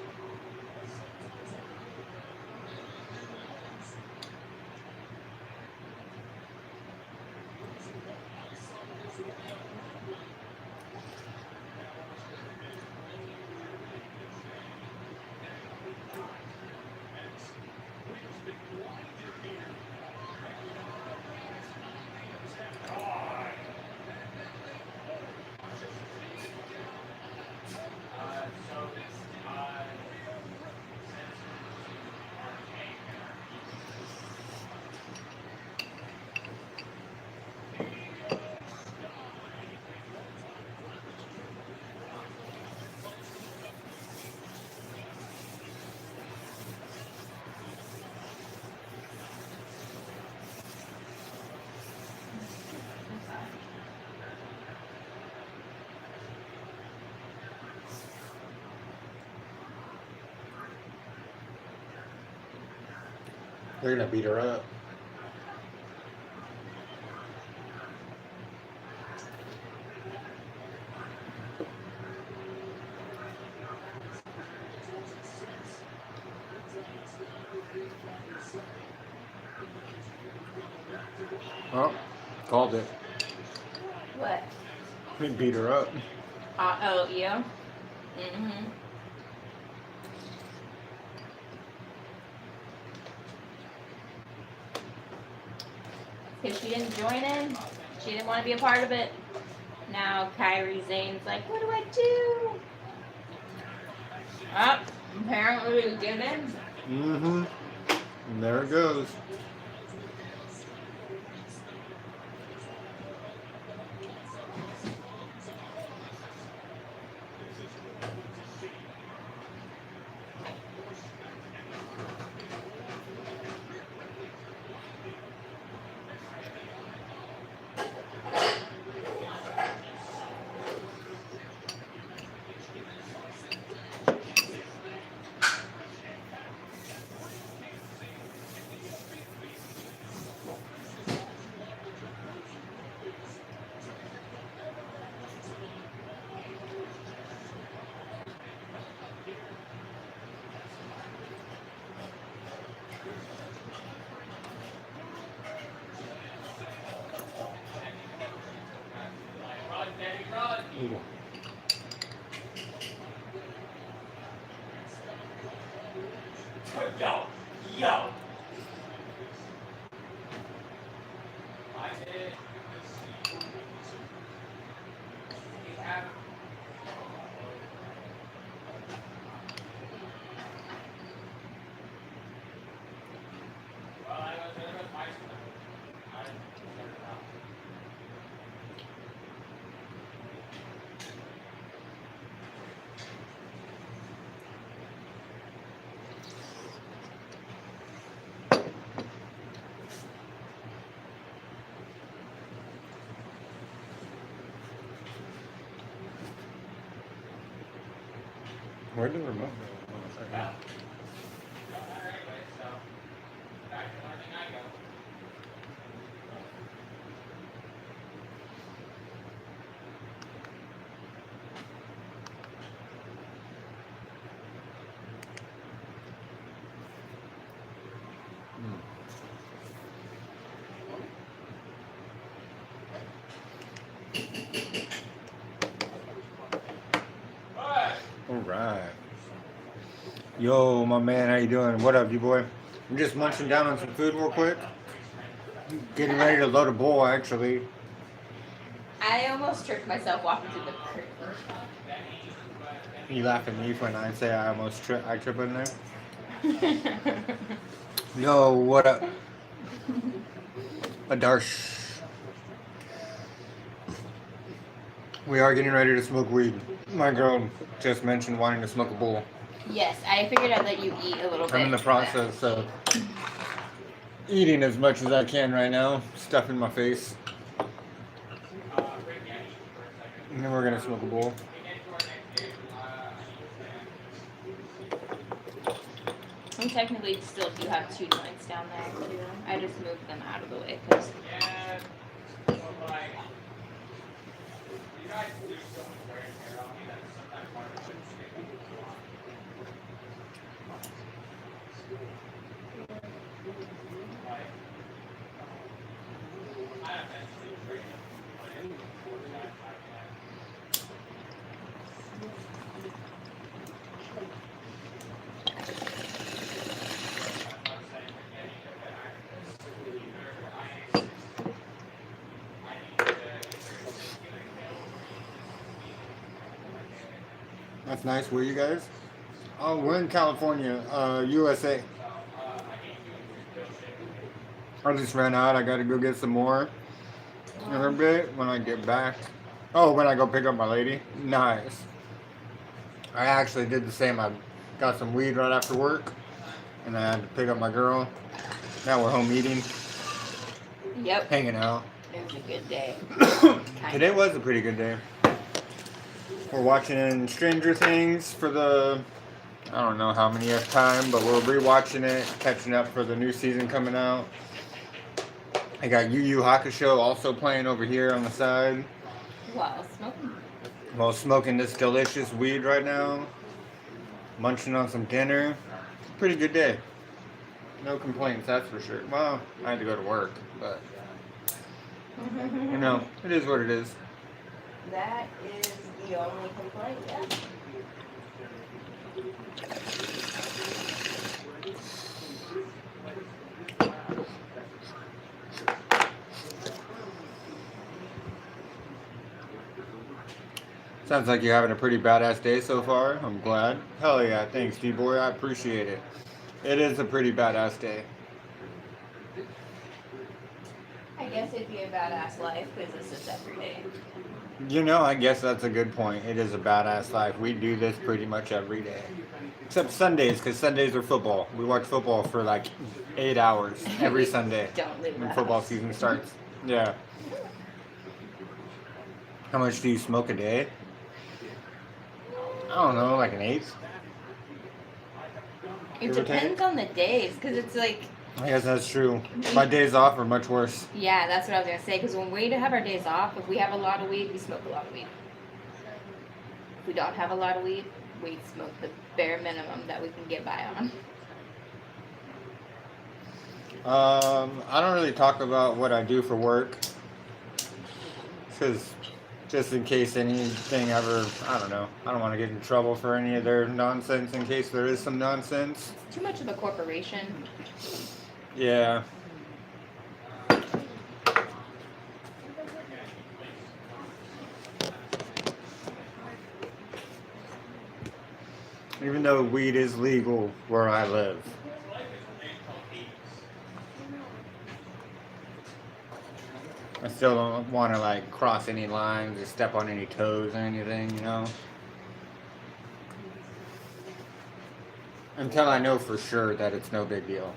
They're gonna beat her up. Oh, called it. What? He beat her up. Oh, yeah? Mm-hmm. Because she didn't join in. She didn't want to be a part of it. Now Kyrie Zane's like, what do I do? Oh, apparently we give in. Mm-hmm. And there it goes. Where did the remote go? Yeah. All right. Yo, my man, how you doing? What up, you boy? I'm just munching down on some food real quick. Getting ready to load a bowl, actually. I almost tripped myself walking through the curtain. You laugh at me when I say I trip in there? Yo, what up? Adarsh. We are getting ready to smoke weed. My girl just mentioned wanting to smoke a bowl. Yes, I figured I'd let you eat a little bit. I'm in the process of eating as much as I can right now. Stuff in my face. And then we're going to smoke a bowl. We technically still do have 2 joints down there too. I just moved them out of the way because That's nice. Where you guys? Oh, we're in California, USA. I just ran out. I got to go get some more in a bit when I get back. Oh, when I go pick up my lady. Nice. I actually did the same. I got some weed right after work, and I had to pick up my girl. Now we're home eating, yep, hanging out. it was a good day. Today was a pretty good day. We're watching Stranger Things for the, I don't know how many time, but we're rewatching it, catching up for the new season coming out. I got Yu Yu Hakusho also playing over here on the side. While smoking. While smoking this delicious weed right now. Munching on some dinner. Pretty good day. No complaints, that's for sure. Well, I had to go to work, but you know, it is what it is. That is the only complaint, yeah. Sounds like you're having a pretty badass day so far. I'm glad. Hell yeah, thanks, D-Boy. I appreciate it. It is a pretty badass day. I guess it'd be a badass life because this is every day. You know, I guess that's a good point. It is a badass life. We do this pretty much every day. Except Sundays, because Sundays are football. We watch football for like 8 hours every Sunday Don't leave when the football house. season starts. Yeah. How much do you smoke a day? I don't know, like an eighth? It Give or take? depends on the days because it's like, I guess that's true. My days off are much worse. yeah, that's what I was going to say because when we have our days off, if we have a lot of weed, we smoke a lot of weed. If we don't have a lot of weed, we smoke the bare minimum that we can get by on. I don't really talk about what I do for work because Just in case anything ever, I don't know. I don't want to get in trouble for any of their nonsense in case there is some nonsense. It's too much of a corporation. Yeah. Even though weed is legal where I live. I still don't want to like cross any lines or step on any toes or anything, you know? Until I know for sure that it's no big deal.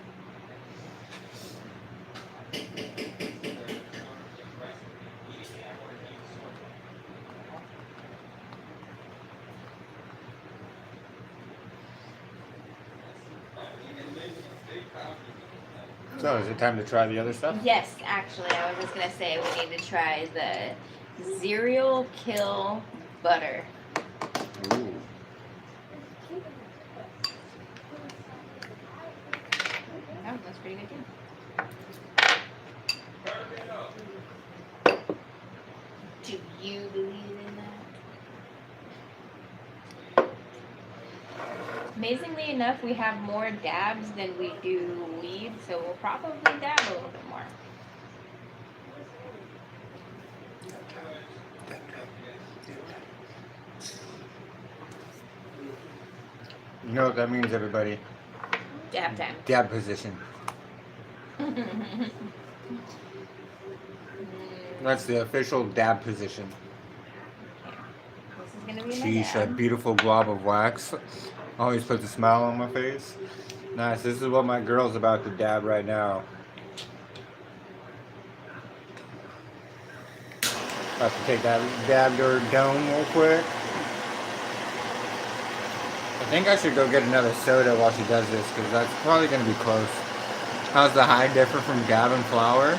So, is it time to try the other stuff? Yes, actually, I was just gonna say we need to try the cereal kill butter. Ooh. Oh, that's pretty good too. Do you believe in that? Amazingly enough, we have more dabs than we do weed, so we'll probably dab a little bit more. You know what that means, everybody? Dab time. Dab position. That's the official dab position. This is gonna be my Sheesh, a dab. beautiful glob of wax. Always puts a smile on my face. Nice, this is what my girl's about to dab right now. About to take that dab to her dome real quick. I think I should go get another soda while she does this, because that's probably going to be close. How's the high differ from dab and flour?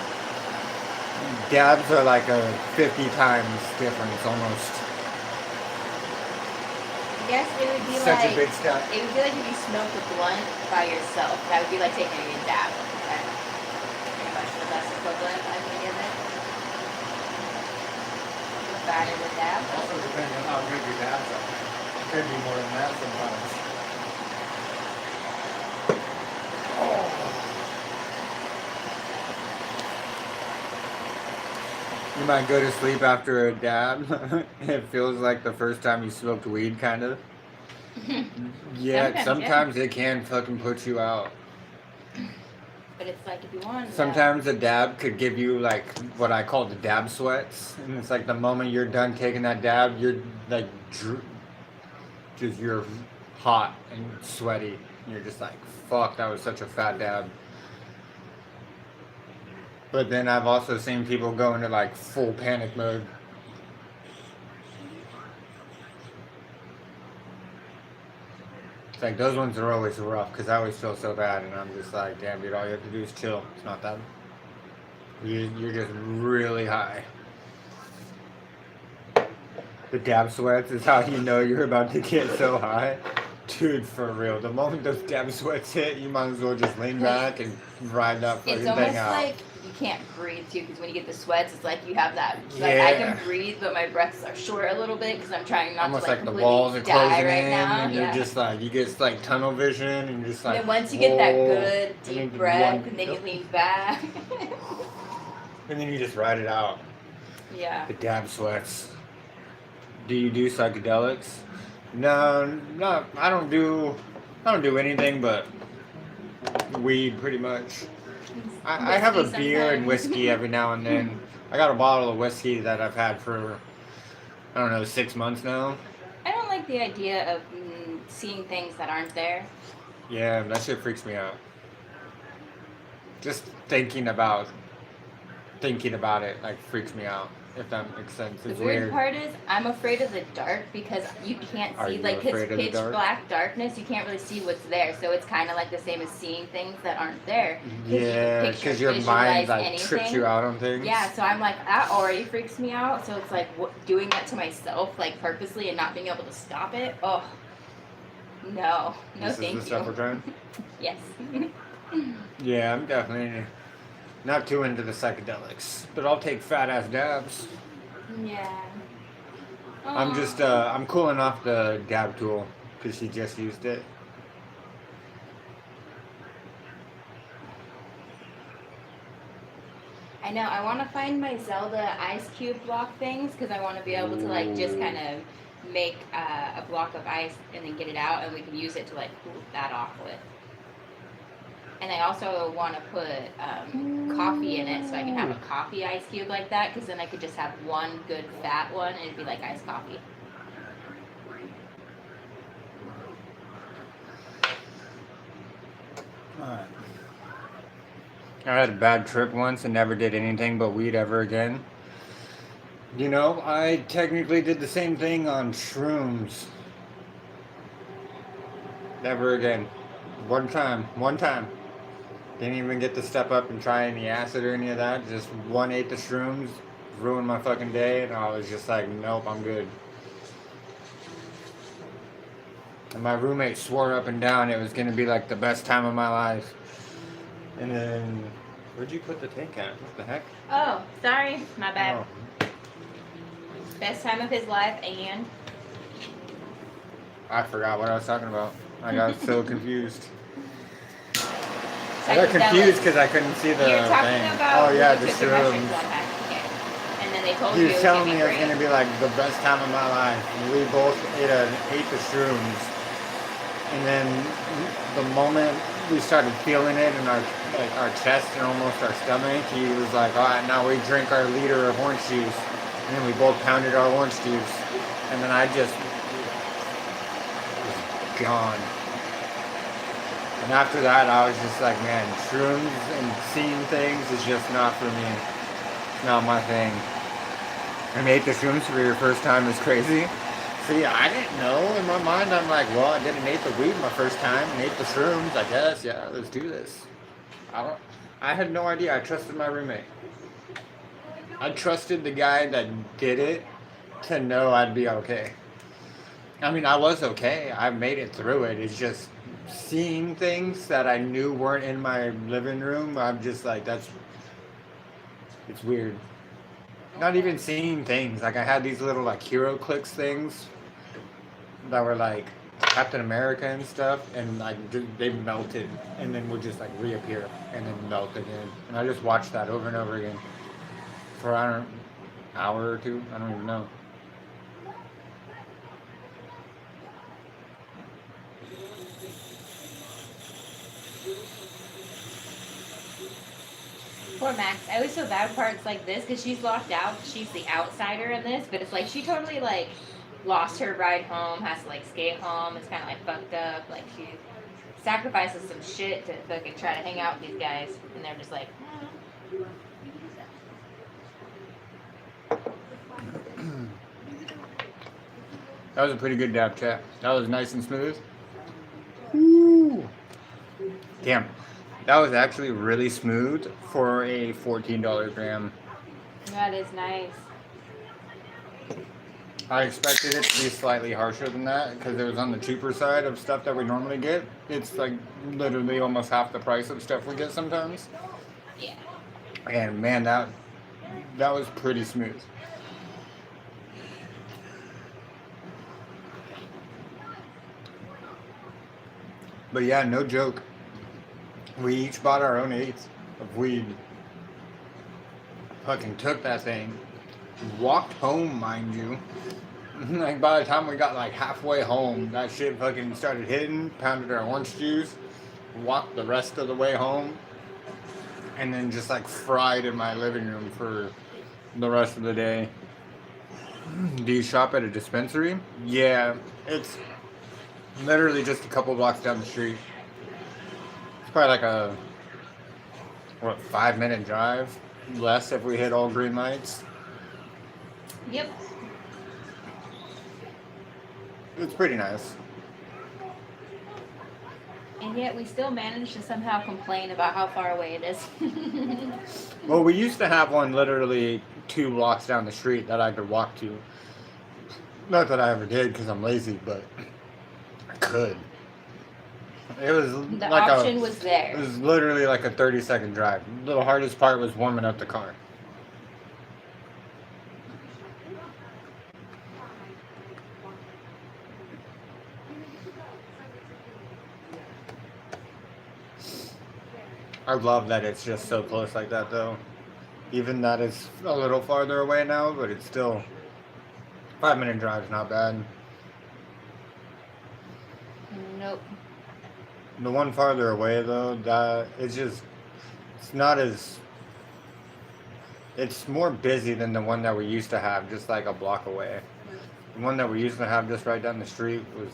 Dabs are like a 50 times difference almost. I guess it would be Such like a big step. it would be like if you smoked a blunt by yourself. That would be like taking a dab. That's pretty much the best equivalent I can give it. The fatter the dab. Also depending on how good your dabs are. It could be more than that sometimes. You might go to sleep after a dab. It feels like the first time you smoked weed, kind of. Yeah, sometimes it can fucking put you out. But it's like if you want. Sometimes a dab could give you like what I call the dab sweats, and it's like the moment you're done taking that dab, you're like just you're hot and sweaty. You're just like, fuck, that was such a fat dab. But then I've also seen people go into like full panic mode. It's like those ones are always rough because I always feel so bad, and I'm just like, damn, dude, all you have to do is chill. It's not that. You're just really high. The dab sweats is how you know you're about to get so high. Dude, for real. The moment those dab sweats hit, you might as well just lean back and ride that fucking It's thing almost out. like you can't breathe too, because when you get the sweats, it's like you have that. Like I can breathe, but my breaths are short a little bit because I'm trying not Almost to like the completely walls are die closing right in, now. and you're just like, you get like tunnel vision, and you're just like. And then once you get that whoa. good And then deep breath, and then you yep. lean back. And then you just ride it out. Yeah. The dab sweats. Do you do psychedelics? No, I don't do anything but weed, pretty much. I have a Whiskey beer and sometimes. whiskey every now and then. I got a bottle of whiskey that I've had for, I don't know, 6 months now. I don't like the idea of seeing things that aren't there. Yeah, that shit freaks me out. Just thinking about it like freaks me out, if that makes sense. The It's weird weird. part is I'm afraid of the dark because you can't Are see, you like, afraid it's of the pitch dark? black darkness. You can't really see what's there, so it's kind of like the same as seeing things that aren't there. Yeah, because your mind like trips you out on things. Yeah, so I'm like, that already freaks me out. So it's like doing that to myself, like purposely, and not being able to stop it. Oh, no, This thank is the stuff we're you. trying. Yes. Yeah, I'm definitely not too into the psychedelics, but I'll take fat ass dabs. Yeah. I'm just, I'm cooling off the dab tool because she just used it. I know. I want to find my Zelda ice cube block things because I want to be able to like just kind of make a block of ice and then get it out, and we can use it to like cool that off with. And I also want to put coffee in it so I can have a coffee ice cube like that, because then I could just have one good fat one and it'd be like iced coffee. Alright. I had a bad trip once and never did anything but weed ever again. You know, I technically did the same thing on shrooms. Never again. One time. Didn't even get to step up and try any acid or any of that. Just ate the shrooms, ruined my fucking day, and I was just like, nope, I'm good. And my roommate swore up and down it was gonna be like the best time of my life. And then, where'd you put the tank at? What the heck? Oh, sorry, my bad. Oh, Best time of his life, and I forgot what I was talking about. I got so confused. So I got can tell confused it. because I couldn't see the You're talking thing. about Oh yeah, when the you took the mushrooms shrooms. one time. Okay. And then they told He you was it was telling gonna me be it was great. gonna be like the best time of my life. And we both ate the shrooms, and then the moment we started feeling it in our chest and almost our stomach, he was like, "All right, now we drink our liter of orange juice," and then we both pounded our orange juice, and then I just was gone. And after that, I was just like, man, shrooms and seeing things is just not for me. It's not my thing. And ate the shrooms for your first time is crazy. See, I didn't know. In my mind, I'm like, well, I didn't eat the weed my first time and ate the shrooms. I guess, yeah, let's do this. I had no idea. I trusted my roommate. I trusted the guy that did it to know I'd be okay. I mean, I was okay. I made it through it. It's just seeing things that I knew weren't in my living room. I'm just like, it's weird. Not even seeing things. Like I had these little like hero clicks things that were like Captain America and stuff, and like they melted and then would just like reappear and then melt again. And I just watched that over and over again for an hour or two. I don't even know. Poor Max. I always feel bad parts like this because she's locked out. She's the outsider in this, but it's like she totally like lost her ride home, has to like skate home. It's kind of like fucked up. Like she sacrifices some shit to fucking try to hang out with these guys, and they're just like. That was a pretty good dab chat. That was nice and smooth. Ooh. Damn. That was actually really smooth for a $14 gram. That is nice. I expected it to be slightly harsher than that because it was on the cheaper side of stuff that we normally get. It's like literally almost half the price of stuff we get sometimes. Yeah. And man, that was pretty smooth. But yeah, no joke. We each bought our own eighth of weed. Fucking took that thing. Walked home, mind you. Like by the time we got like halfway home, that shit fucking started hitting, pounded our orange juice, walked the rest of the way home, and then just like fried in my living room for the rest of the day. Do you shop at a dispensary? Yeah, it's literally just a couple blocks down the street. It's probably like a 5-minute drive, less if we hit all green lights. Yep. It's pretty nice. And yet we still manage to somehow complain about how far away it is. Well, we used to have one literally 2 blocks down the street that I could walk to. Not that I ever did because I'm lazy, but I could. It was The like option was there. It was literally like a 30-second drive. The hardest part was warming up the car. I love that it's just so close like that, though. Even that it's a little farther away now, but it's still 5 minute drive is not bad. Nope. The one farther away though, that it's not as it's more busy than the one that we used to have just like a block away. The one that we used to have just right down the street was,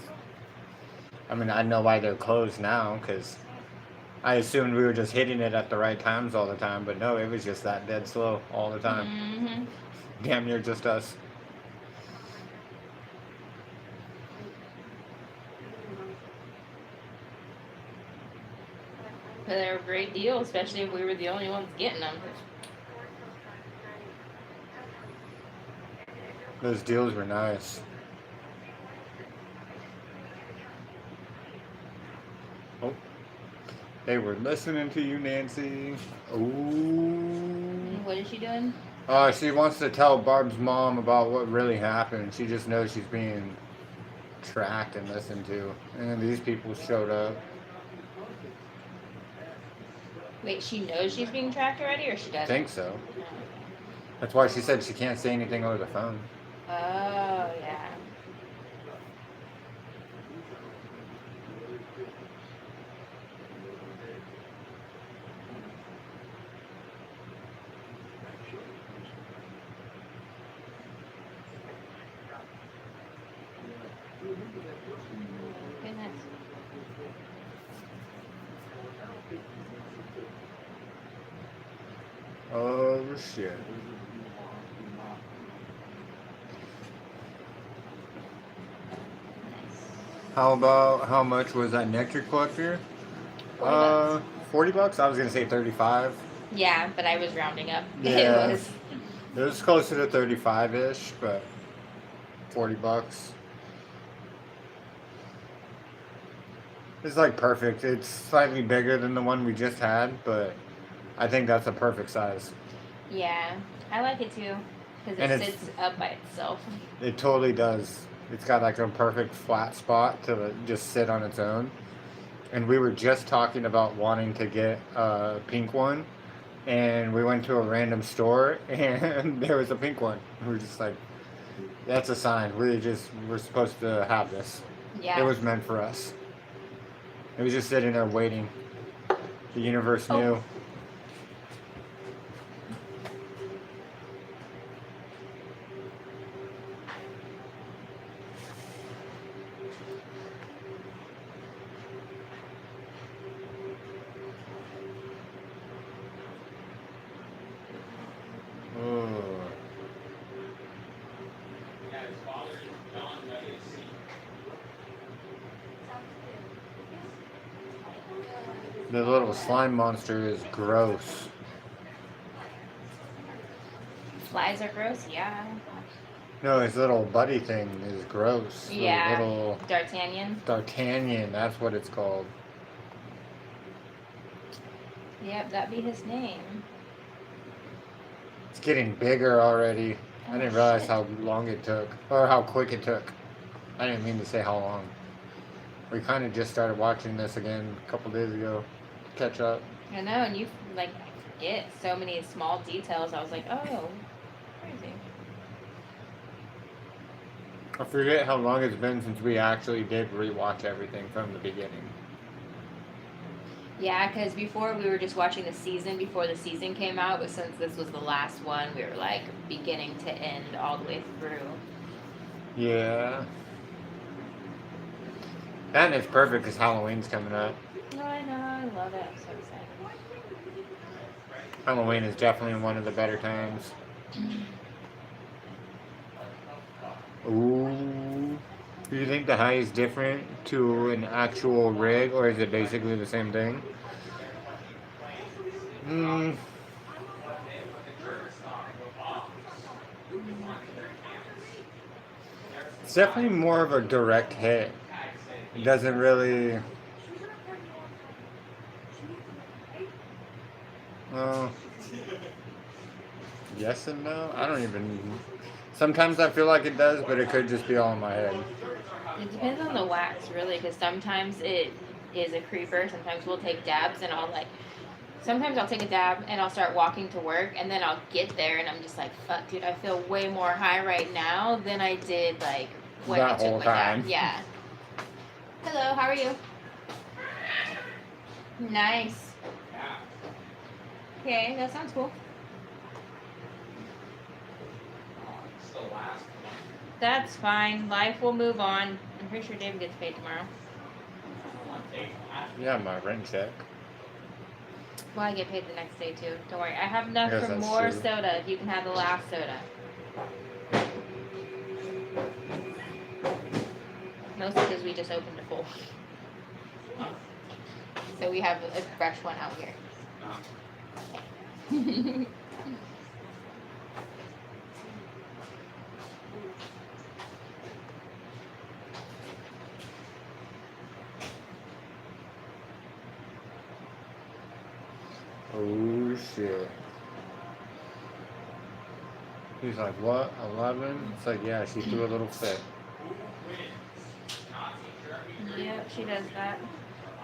I mean, I know why they're closed now because I assumed we were just hitting it at the right times all the time, but no, it was just that dead slow all the time. Mm-hmm. Damn near just us. But they're a great deal, especially if we were the only ones getting them. Those deals were nice. Oh, they were listening to you, Nancy. Ooh. What is she doing? She wants to tell Barb's mom about what really happened. She just knows she's being tracked and listened to. And then these people showed up. Wait, she knows she's being tracked already, or she I doesn't? think so. That's why she said she can't say anything over the phone. Oh, yeah. Goodness. Oh, shit. How much was that nectar collector? $40. $40? I was gonna say 35. Yeah, but I was rounding up. Yeah. It was. It was closer to 35-ish, but $40. It's like perfect. It's slightly bigger than the one we just had, but I think that's a perfect size. Yeah, I like it too, because And it it's- sits up by itself. It totally does. It's got like a perfect flat spot to just sit on its own. And we were just talking about wanting to get a pink one, and we went to a random store and there was a pink one. We were just like, that's a sign. We're supposed to have this. Yeah. It was meant for us. It was just sitting there waiting. The universe Oh. knew. Oh. The little slime monster is gross. Flies are gross. Yeah. No, his little buddy thing is gross. The Yeah. little D'Artagnan. D'Artagnan, that's what it's called. Yep, that'd be his name. It's getting bigger already. I Oh, didn't realize shit. how long it took, or how quick it took. I didn't mean to say how long. We kind of just started watching this again a couple days ago to catch up. I know, and you like get so many small details. I was like, oh, crazy. I forget how long it's been since we actually did rewatch everything from the beginning. Yeah, because before we were just watching the season before the season came out, but since this was the last one, we were like beginning to end all the way through. Yeah. And it's perfect because Halloween's coming up. No, I know, I love it. I'm so excited. Halloween is definitely one of the better times. Ooh. Do you think the high is different to an actual rig, or is it basically the same thing? It's definitely more of a direct hit. It doesn't really... Well, yes and no. I don't even... Sometimes I feel like it does, but it could just be all in my head. It depends on the wax, really, because sometimes it is a creeper. Sometimes we'll take dabs and I'll like sometimes I'll take a dab and I'll start walking to work, and then I'll get there and I'm just like, fuck, dude, I feel way more high right now than I did like when I That took whole my time. dab. Yeah. Hello, how are you? Nice. Okay, that sounds cool. That's fine. Life will move on. I'm pretty sure David gets paid tomorrow. Yeah, my rent check. Well, I get paid the next day too. Don't worry. I have enough Yes, for that's more true. soda. You can have the last soda. Mostly because we just opened a full. So we have a fresh one out here. Oh shit. He's like, what? 11? It's like, yeah, she threw a little fit. Yep, she does that.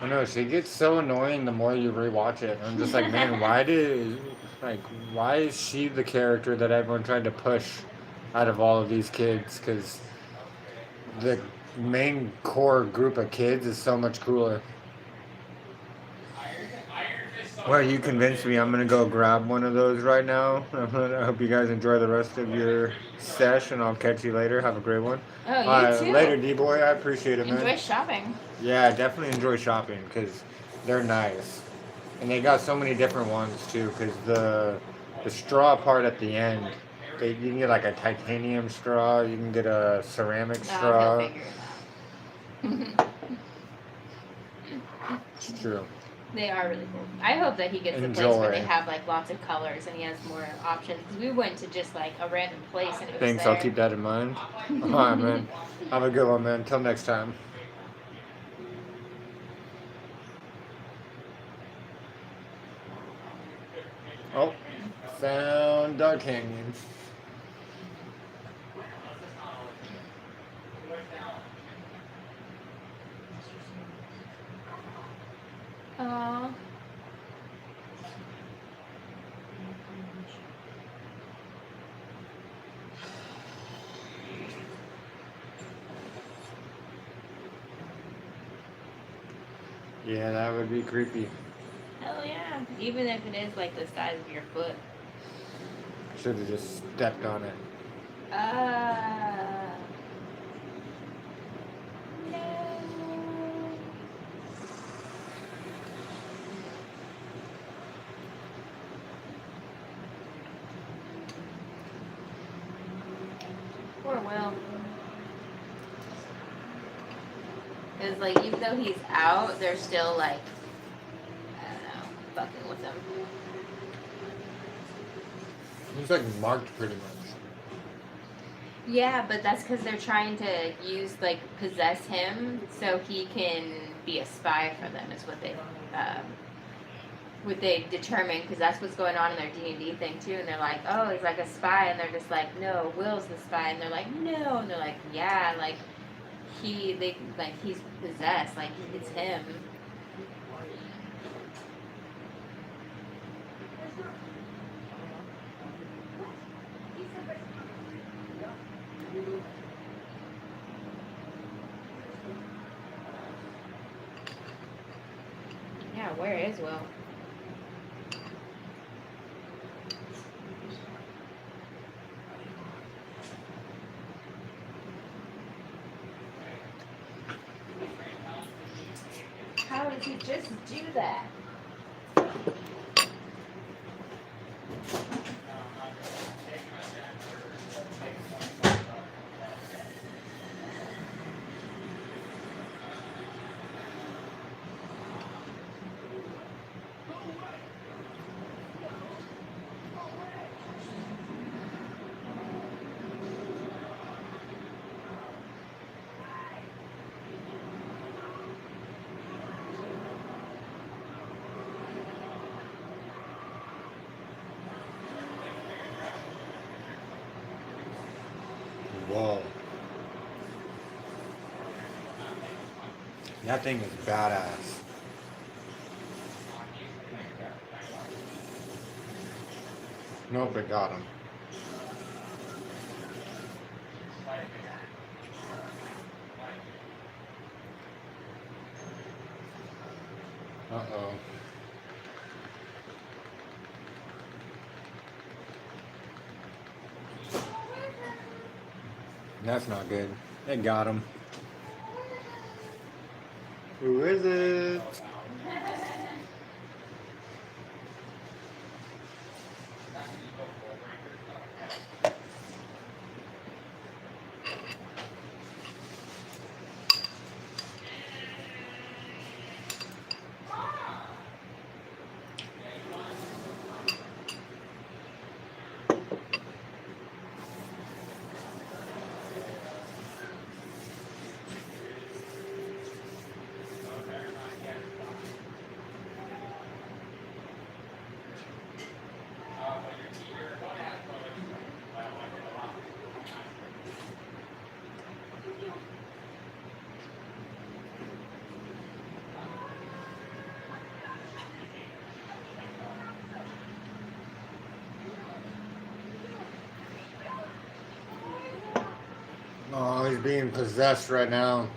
I know, she gets so annoying the more you rewatch it. I'm just like, man, why is she the character that everyone tried to push out of all of these kids? Because the main core group of kids is so much cooler. Well, you convinced me. I'm gonna go grab one of those right now. I hope you guys enjoy the rest of your session. I'll catch you later. Have a great one. Oh, you too. Later, D-boy. I appreciate it, man. Enjoy shopping. Yeah, definitely enjoy shopping because they're nice, and they got so many different ones too. Because the straw part at the end, you can get like a titanium straw. You can get a ceramic straw. He'll figure it out. It's true. They are really cool. I hope that he gets a place where they have like lots of colors and he has more options. 'Cause we went to just like a random place and it was Thanks. there. I'll keep that in mind. All right, man. Have a good one, man. Until next time. Oh, found Dark Canyon. Aww. Yeah, that would be creepy. Hell yeah. Even if it is like the size of your foot. Should have just stepped on it. No. Poor Will. Because, like, even though he's out, they're still, like, I don't know, fucking with him. He's like marked pretty much. Yeah, but that's because they're trying to possess him so he can be a spy for them, is what they determine, because that's what's going on in their D&D thing, too. And they're like, oh, he's like a spy. And they're just like, no, Will's the spy. And they're like, no. And they're like, yeah, like, he's possessed. Like, it's him. Yeah, where is Will? How did he just do that? Whoa. That thing is badass. Nope, it got him. Uh-oh. That's not good. It got him. Who is it? Oh, he's being possessed right now.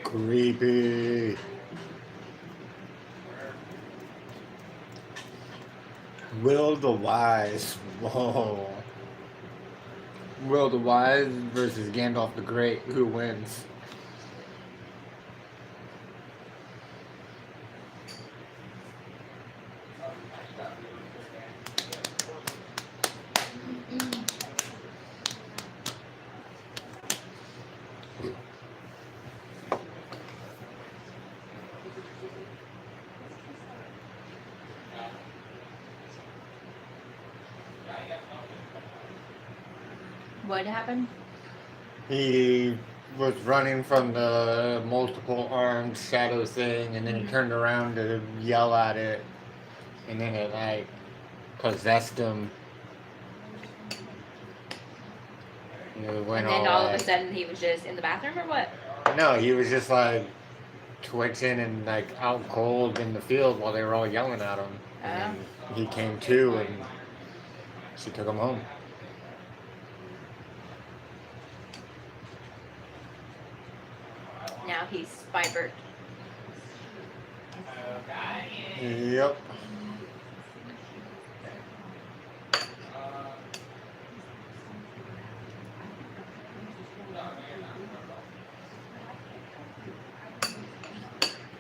Creepy. Will the Wise. Whoa. Will the Wise versus Gandalf the Great. Who wins? What happened? He was running from the multiple armed shadow thing, and then he turned around to yell at it, and then it like possessed him. It went And then all of a like, sudden he was just in the bathroom or what? no, he was just like twitching and like out cold in the field while they were all yelling at him. And then he came to, and she took him home. Now he's Spybert. Yep.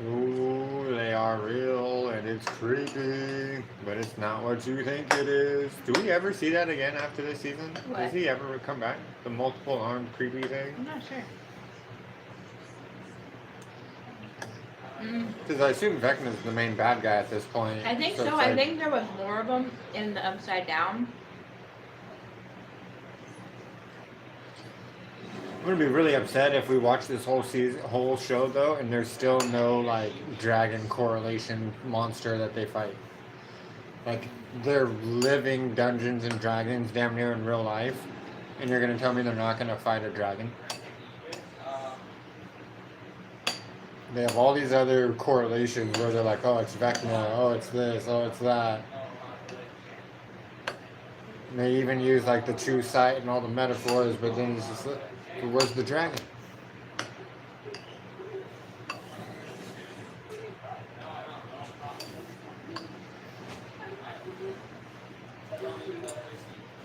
Ooh, they are real, and it's creepy, but it's not what you think it is. Do we ever see that again after this season? What? Does he ever come back? The multiple armed creepy I'm thing? not sure. Because I assume Vecna's the main bad guy at this point. I think so. it's I like- think there was more of them in the Upside Down. I'm gonna be really upset if we watch this whole show though, and there's still no like dragon correlation monster that they fight. Like they're living Dungeons and Dragons damn near in real life, and you're gonna tell me they're not gonna fight a dragon? They have all these other correlations where they're like, oh, it's Vecna, oh, it's this, oh, it's that. And they even use like the true sight and all the metaphors, but then it's just, where's the dragon?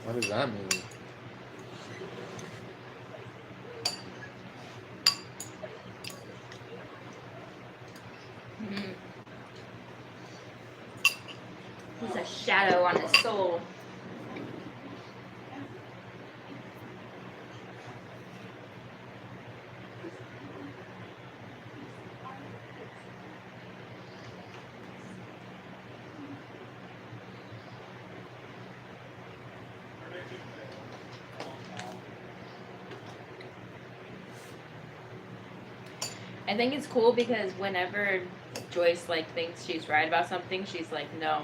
What does that mean? He's a shadow on his soul. I think it's cool because whenever Joyce like thinks she's right about something, she's like, no,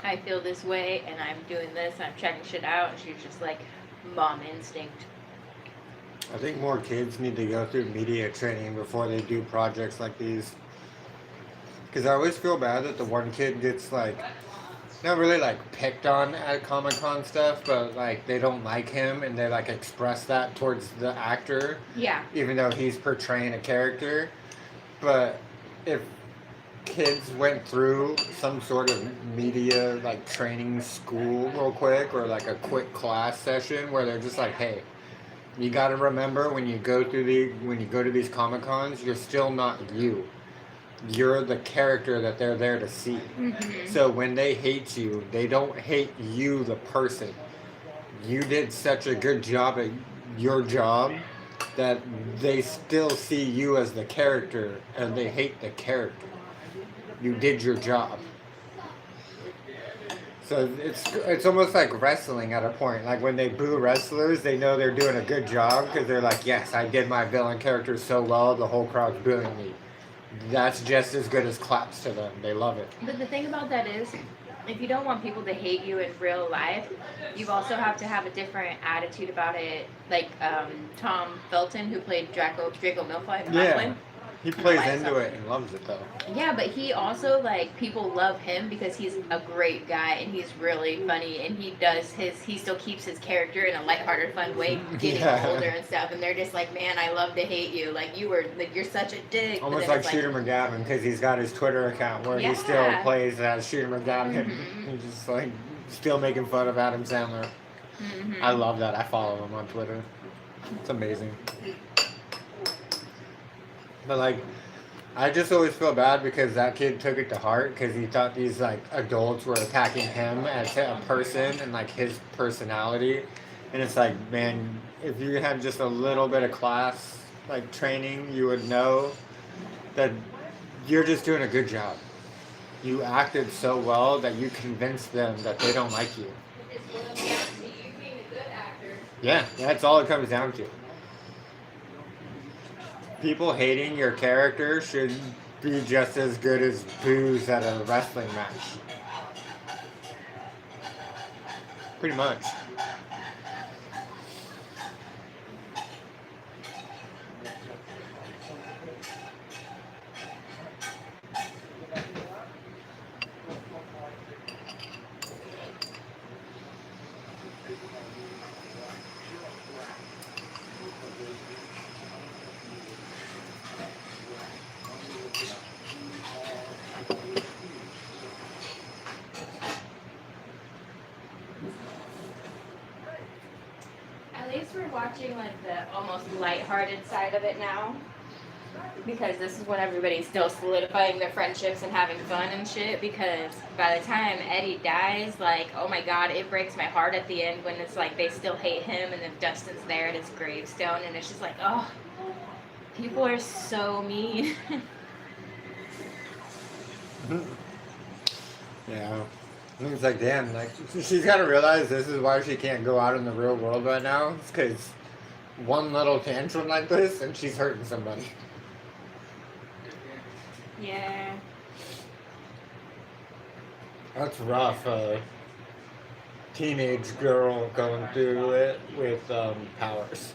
I feel this way and I'm doing this, I'm checking shit out, and she's just like mom instinct. I think more kids need to go through media training before they do projects like these. Because I always feel bad that the one kid gets like, not really like picked on at Comic Con stuff, but like they don't like him and they like express that towards the actor, Yeah. even though he's portraying a character. But if kids went through some sort of media like training school real quick, or like a quick class session where they're just like, hey, you got to remember when you go to these Comic Cons, you're still not you. You're the character that they're there to see. Mm-hmm. So when they hate you, they don't hate you, the person. You did such a good job at your job that they still see you as the character and they hate the character. You did your job. So it's almost like wrestling at a point. Like when they boo wrestlers, they know they're doing a good job because they're like, yes, I did my villain character so well, the whole crowd's booing me. That's just as good as claps to them. They love it. But the thing about that is, if you don't want people to hate you in real life, you also have to have a different attitude about it. Like Tom Felton, who played Draco Malfoy. Yeah. He plays Why into so? it and loves it though. Yeah, but he also like people love him because he's a great guy and he's really funny and he still keeps his character in a lighthearted, fun way, getting Yeah. older and stuff. And they're just like, man, I love to hate you. Like you're such a dick. But Almost then like it's Shooter McGavin, because he's got his Twitter account where he still Yeah. plays as Shooter McGavin. Mhm. He's just like still making fun of Adam Sandler. Mhm. I love that. I follow him on Twitter. It's amazing. But like, I just always feel bad because that kid took it to heart because he thought these like adults were attacking him as a person and like his personality. And it's like, man, if you had just a little bit of class like training, you would know that you're just doing a good job. You acted so well that you convinced them that they don't like you. It's going to be down to you being a good actor. Yeah, that's all it comes down to. People hating your character should be just as good as boos at a wrestling match. Pretty much. At least we're watching like the almost lighthearted side of it now. Because this is when everybody's still solidifying their friendships and having fun and shit. Because by the time Eddie dies, like, oh my god, it breaks my heart at the end when it's like they still hate him and then Dustin's there at his gravestone and it's just like, oh, people are so mean. Yeah. It's like, damn, like, she's got to realize this is why she can't go out in the real world right now. It's because one little tantrum like this and she's hurting somebody. Yeah. That's rough. Teenage girl going through it with powers.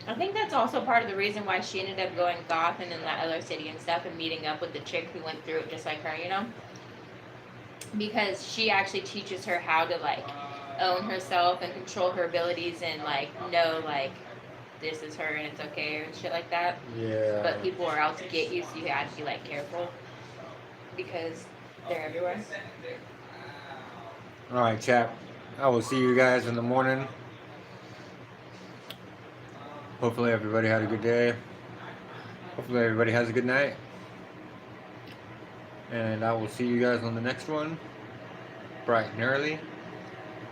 I think that's also part of the reason why she ended up going goth and in that other city and stuff and meeting up with the chick who went through it just like her, you know? Because she actually teaches her how to like own herself and control her abilities and like know like this is her and it's okay and shit like that. Yeah. But people are out to get you, so you have to be like careful because they're everywhere. Alright, chap. I will see you guys in the morning. Hopefully everybody had a good day. Hopefully everybody has a good night. And I will see you guys on the next one. Bright and early.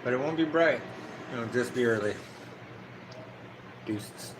But it won't be bright. It'll just be early. Deuces.